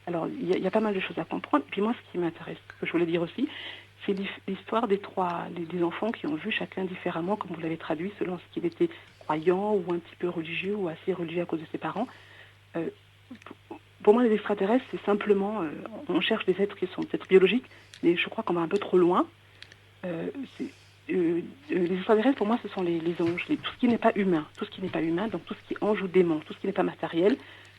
Alors il y a pas mal de choses à comprendre. Et puis moi ce qui m'intéresse, ce que je voulais dire aussi, c'est l'histoire des enfants qui ont vu chacun différemment, comme vous l'avez traduit, selon ce qu'il était croyant ou un petit peu religieux ou assez religieux à cause de ses parents. Pour moi, les extraterrestres, c'est simplement, on cherche des êtres qui sont peut-être biologiques, mais je crois qu'on va un peu trop loin. Les extraterrestres, pour moi, ce sont les anges, tout ce qui n'est pas humain. Tout ce qui n'est pas humain, donc tout ce qui est ange ou démon, tout ce qui n'est pas matériel,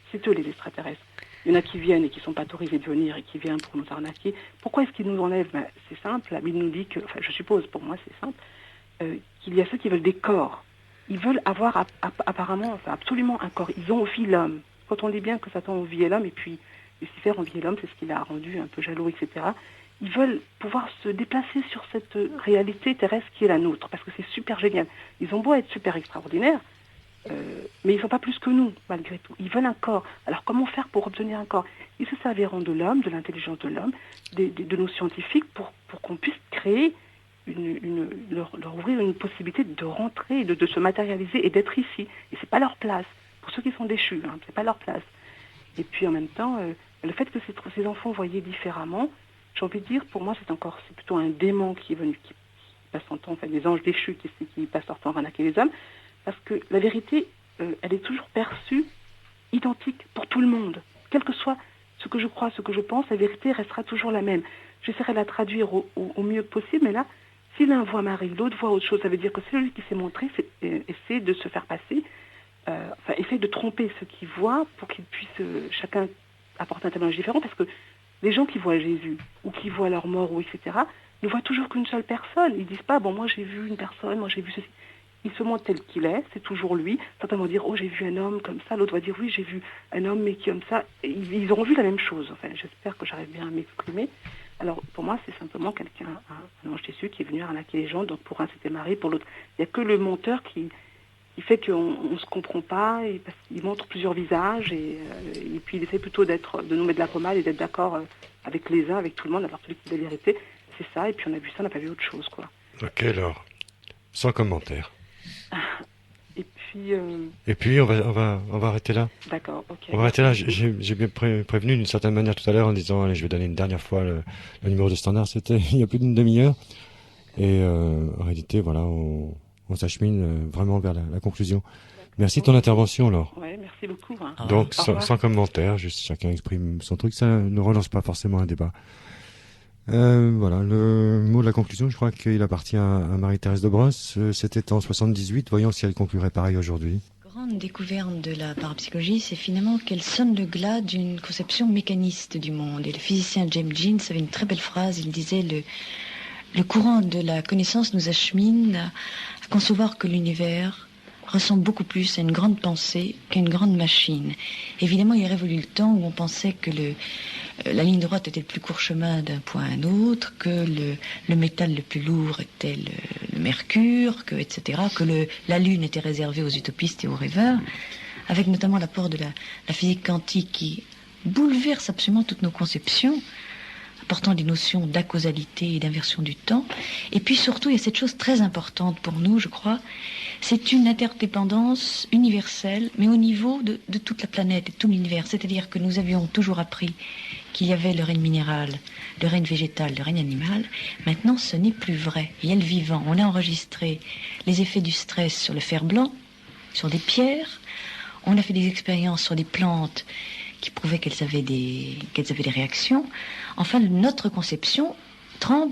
c'est eux les extraterrestres. Il y en a qui viennent et qui ne sont pas autorisés de venir et qui viennent pour nous arnaquer. Pourquoi est-ce qu'ils nous enlèvent? C'est simple, la Bible nous dit que, enfin je suppose, pour moi c'est simple, qu'il y a ceux qui veulent des corps. Ils veulent avoir apparemment, enfin, absolument un corps. Ils ont envie l'homme. Quand on dit bien que Satan enviait l'homme, et puis Lucifer enviait l'homme, c'est ce qui l'a rendu un peu jaloux, etc. Ils veulent pouvoir se déplacer sur cette réalité terrestre qui est la nôtre, parce que c'est super génial. Ils ont beau être super extraordinaires, mais ils ne sont pas plus que nous, malgré tout. Ils veulent un corps. Alors comment faire pour obtenir un corps? Ils se serviront de l'homme, de l'intelligence de l'homme, de nos scientifiques, pour qu'on puisse créer, leur ouvrir une possibilité de rentrer, de se matérialiser et d'être ici. Et c'est pas leur place. Pour ceux qui sont déchus, c'est pas leur place. Et puis en même temps, le fait que ces enfants voyaient différemment, j'ai envie de dire, pour moi, c'est plutôt un démon qui est venu, qui passe son temps, enfin des anges déchus qui passent leur temps à arnaquer les hommes, parce que la vérité, elle est toujours perçue identique pour tout le monde. Quel que soit ce que je crois, ce que je pense, la vérité restera toujours la même. J'essaierai de la traduire au mieux possible, mais là, si l'un voit Marie, l'autre voit autre chose, ça veut dire que celui qui s'est montré essaie de se faire passer, essaie de tromper ceux qui voient pour qu'ils puissent chacun apporter un témoignage différent, parce que les gens qui voient Jésus, ou qui voient leur mort, ou etc., ne voient toujours qu'une seule personne. Ils disent pas, bon, moi j'ai vu une personne, moi j'ai vu ceci. Il se montre tel qu'il est, c'est toujours lui. Certains vont dire, oh, j'ai vu un homme comme ça. L'autre va dire, oui, j'ai vu un homme, mais qui comme ça. Ils auront vu la même chose. Enfin, j'espère que j'arrive bien à m'exprimer. Alors, pour moi, c'est simplement quelqu'un, un ange déçu qui est venu arnaquer les gens. Donc, pour un, c'était Marie, pour l'autre, il n'y a que le monteur qui fait qu'on ne se comprend pas. Parce qu'il montre plusieurs visages. Et puis, il essaie plutôt de nous mettre de la pommade et d'être d'accord avec les uns, avec tout le monde. Alors, celui qui dit la vérité, c'est ça. Et puis, on a vu ça, on n'a pas vu autre chose, quoi. Ok, alors, sans commentaire. Et puis, on va arrêter là. D'accord, ok. On va arrêter là. J'ai bien prévenu d'une certaine manière tout à l'heure en disant, allez, je vais donner une dernière fois le numéro de standard. C'était il y a plus d'une demi-heure. Et en réalité, voilà, on s'achemine vraiment vers la conclusion. Merci de ton intervention, Laure. Ouais, merci beaucoup. Donc, sans commentaire, juste chacun exprime son truc. Ça ne relance pas forcément un débat. Voilà, le mot de la conclusion, je crois qu'il appartient à Marie-Thérèse de Brosse. C'était en 78, voyons si elle conclurait pareil aujourd'hui. La grande découverte de la parapsychologie, c'est finalement qu'elle sonne le glas d'une conception mécaniste du monde. Et le physicien James Jeans avait une très belle phrase, il disait le courant de la connaissance nous achemine à concevoir que l'univers ressemble beaucoup plus à une grande pensée qu'à une grande machine. Évidemment, il est révolu le temps où on pensait que la ligne droite était le plus court chemin d'un point à un autre, que le métal le plus lourd était le mercure, etc., que la Lune était réservée aux utopistes et aux rêveurs, avec notamment l'apport de la physique quantique qui bouleverse absolument toutes nos conceptions, apportant des notions d'acausalité et d'inversion du temps. Et puis surtout, il y a cette chose très importante pour nous, je crois, c'est une interdépendance universelle, mais au niveau de toute la planète et de tout l'univers. C'est-à-dire que nous avions toujours appris qu'il y avait le règne minéral, le règne végétal, le règne animal. Maintenant, ce n'est plus vrai. Il y a le vivant. On a enregistré les effets du stress sur le fer blanc, sur des pierres. On a fait des expériences sur des plantes qui prouvaient qu'elles avaient des réactions. Enfin, notre conception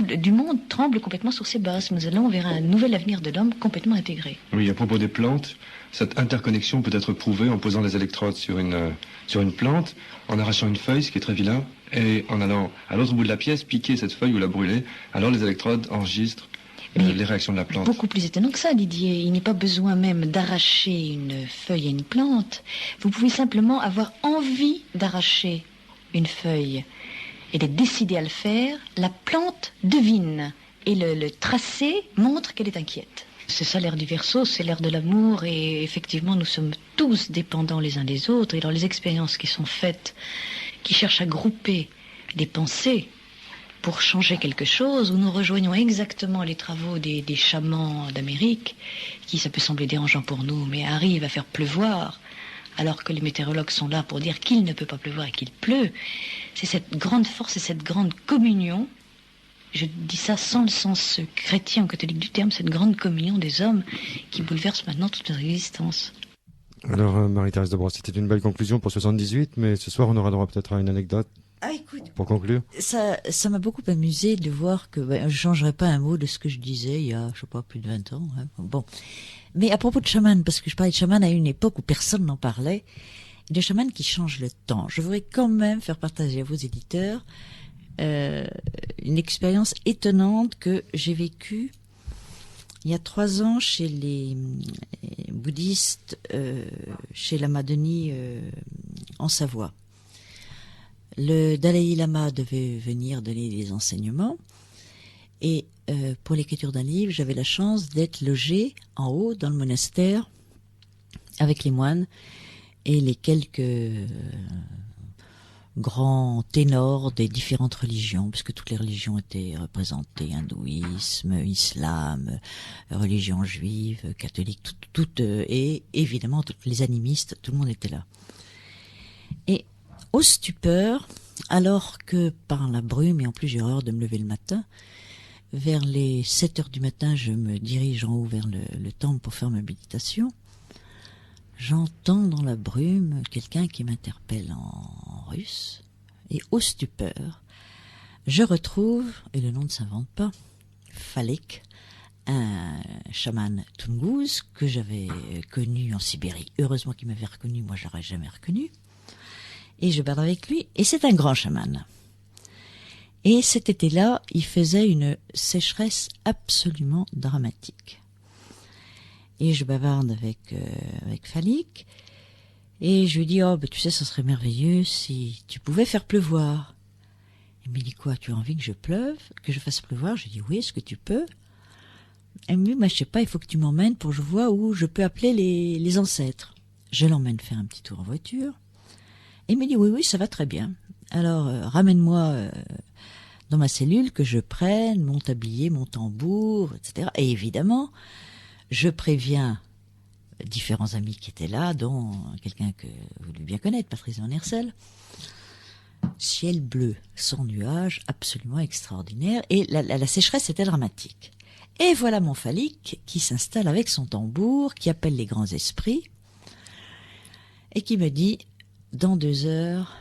du monde tremble complètement sur ses bases. Nous allons vers un nouvel avenir de l'homme complètement intégré. Oui, à propos des plantes, cette interconnexion peut être prouvée en posant des électrodes sur une plante, en arrachant une feuille, ce qui est très vilain, et en allant à l'autre bout de la pièce, piquer cette feuille ou la brûler. Alors les électrodes enregistrent les réactions de la plante. Beaucoup plus étonnant que ça, Didier. Il n'est pas besoin même d'arracher une feuille à une plante. Vous pouvez simplement avoir envie d'arracher une feuille et d'être décidé à le faire. La plante devine et le tracé montre qu'elle est inquiète. C'est ça l'ère du Verseau, c'est l'ère de l'amour, et effectivement nous sommes tous dépendants les uns des autres, et dans les expériences qui sont faites, qui cherchent à grouper des pensées pour changer quelque chose, où nous rejoignons exactement les travaux des chamans d'Amérique, qui, ça peut sembler dérangeant pour nous, mais arrivent à faire pleuvoir, alors que les météorologues sont là pour dire qu'il ne peut pas pleuvoir et qu'il pleut. C'est cette grande force et cette grande communion je dis ça sans le sens chrétien catholique du terme, cette grande communion des hommes qui bouleverse maintenant toute leur existence. Alors, Marie-Thérèse de Brosse, c'était une belle conclusion pour 78, mais ce soir, on aura droit peut-être à une anecdote. Ah, écoute, pour conclure. Ça m'a beaucoup amusé de voir que je changerais pas un mot de ce que je disais il y a, je sais pas, plus de 20 ans. Hein. Bon. Mais à propos de chaman, parce que je parlais de chaman à une époque où personne n'en parlait, de chaman qui change le temps. Je voudrais quand même faire partager à vos éditeurs une expérience étonnante que j'ai vécue il y a 3 ans chez les bouddhistes, chez Lama Denis en Savoie. Le Dalai Lama devait venir donner des enseignements et pour l'écriture d'un livre, j'avais la chance d'être logée en haut dans le monastère avec les moines et les quelques grands ténors des différentes religions, puisque toutes les religions étaient représentées, hindouisme, islam, religion juive, catholique, et évidemment tous les animistes, tout le monde était là. Et au stupeur, alors que par la brume, et en plus j'ai horreur de me lever le matin, vers les 7 heures du matin, je me dirige en haut vers le temple pour faire ma méditation. J'entends dans la brume quelqu'un qui m'interpelle en russe, et au stupeur, je retrouve, et le nom ne s'invente pas, Falik, un chaman Tungouz que j'avais connu en Sibérie. Heureusement qu'il m'avait reconnu, moi je l'aurais jamais reconnu. Et je parle avec lui, et c'est un grand chaman. Et cet été-là, il faisait une sécheresse absolument dramatique. Et je bavarde avec Falik, et je lui dis, tu sais, ça serait merveilleux si tu pouvais faire pleuvoir. Il me dit, quoi, tu as envie que je pleuve, que je fasse pleuvoir? Je dis, oui, est-ce que tu peux? Elle me dit, je sais pas, il faut que tu m'emmènes pour que je vois où je peux appeler les ancêtres. Je l'emmène faire un petit tour en voiture. Et il me dit, oui, ça va très bien. Alors, ramène-moi dans ma cellule, que je prenne mon tablier, mon tambour, etc. Et évidemment, je préviens différents amis qui étaient là, dont quelqu'un que vous devez bien connaître, Patrice Van Hersel. Ciel bleu, sans nuages, absolument extraordinaire. Et la sécheresse était dramatique. Et voilà mon Falik qui s'installe avec son tambour, qui appelle les grands esprits, et qui me dit, dans 2 heures,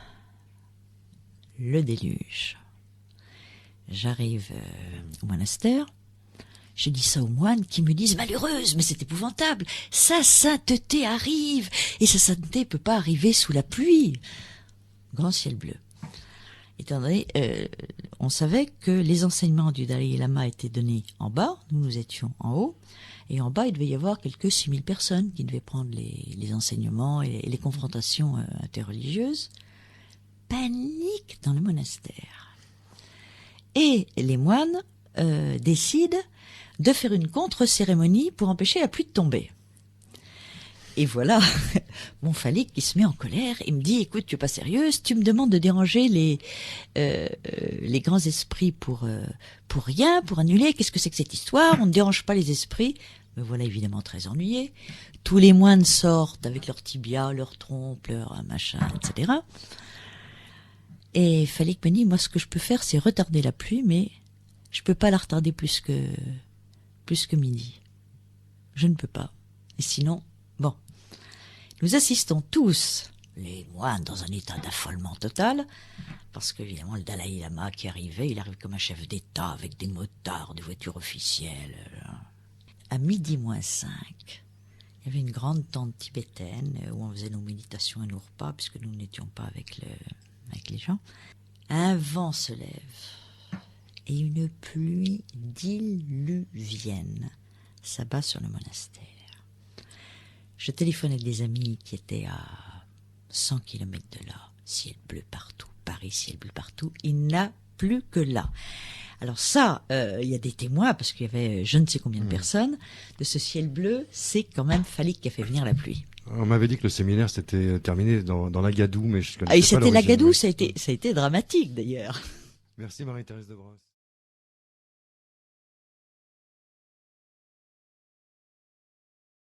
le déluge. J'arrive au monastère, je dis ça aux moines qui me disent, malheureuse, mais c'est épouvantable, sa sainteté arrive, et sa sainteté peut pas arriver sous la pluie. Grand ciel bleu. Étant donné, on savait que les enseignements du Dalai Lama étaient donnés en bas, nous étions en haut, et en bas il devait y avoir quelques 6000 personnes qui devaient prendre les enseignements et les confrontations interreligieuses. Panique dans le monastère. Et les moines décident de faire une contre-cérémonie pour empêcher la pluie de tomber. Et voilà, mon Falik qui se met en colère, il me dit, écoute, tu es pas sérieuse, tu me demandes de déranger les grands esprits pour rien, pour annuler, qu'est-ce que c'est que cette histoire? On ne dérange pas les esprits. Me voilà évidemment très ennuyé. Tous les moines sortent avec leurs tibias, leurs trompes, leurs machins, etc. Et Falik me dit, moi ce que je peux faire, c'est retarder la pluie, mais je peux pas la retarder plus que midi. Je ne peux pas. Et sinon, bon. Nous assistons tous, les moines, dans un état d'affolement total, parce qu'évidemment, le Dalai Lama qui arrivait, il arrive comme un chef d'État avec des motards, des voitures officielles. À 12:05, il y avait une grande tente tibétaine où on faisait nos méditations et nos repas, puisque nous n'étions pas avec les gens. Un vent se lève et une pluie diluvienne s'abat sur le monastère. Je téléphone avec des amis qui étaient à 100 km de là. Ciel bleu partout. Paris, ciel bleu partout. Il n'a plus que là. Alors ça, il y a des témoins, parce qu'il y avait je ne sais combien de personnes, de ce ciel bleu, c'est quand même Falik qui a fait venir la pluie. On m'avait dit que le séminaire s'était terminé dans l'Agadou, mais je connaissais pas c'était l'origine. l'Agadou, ça a été dramatique d'ailleurs. Merci Marie-Thérèse de Brosse.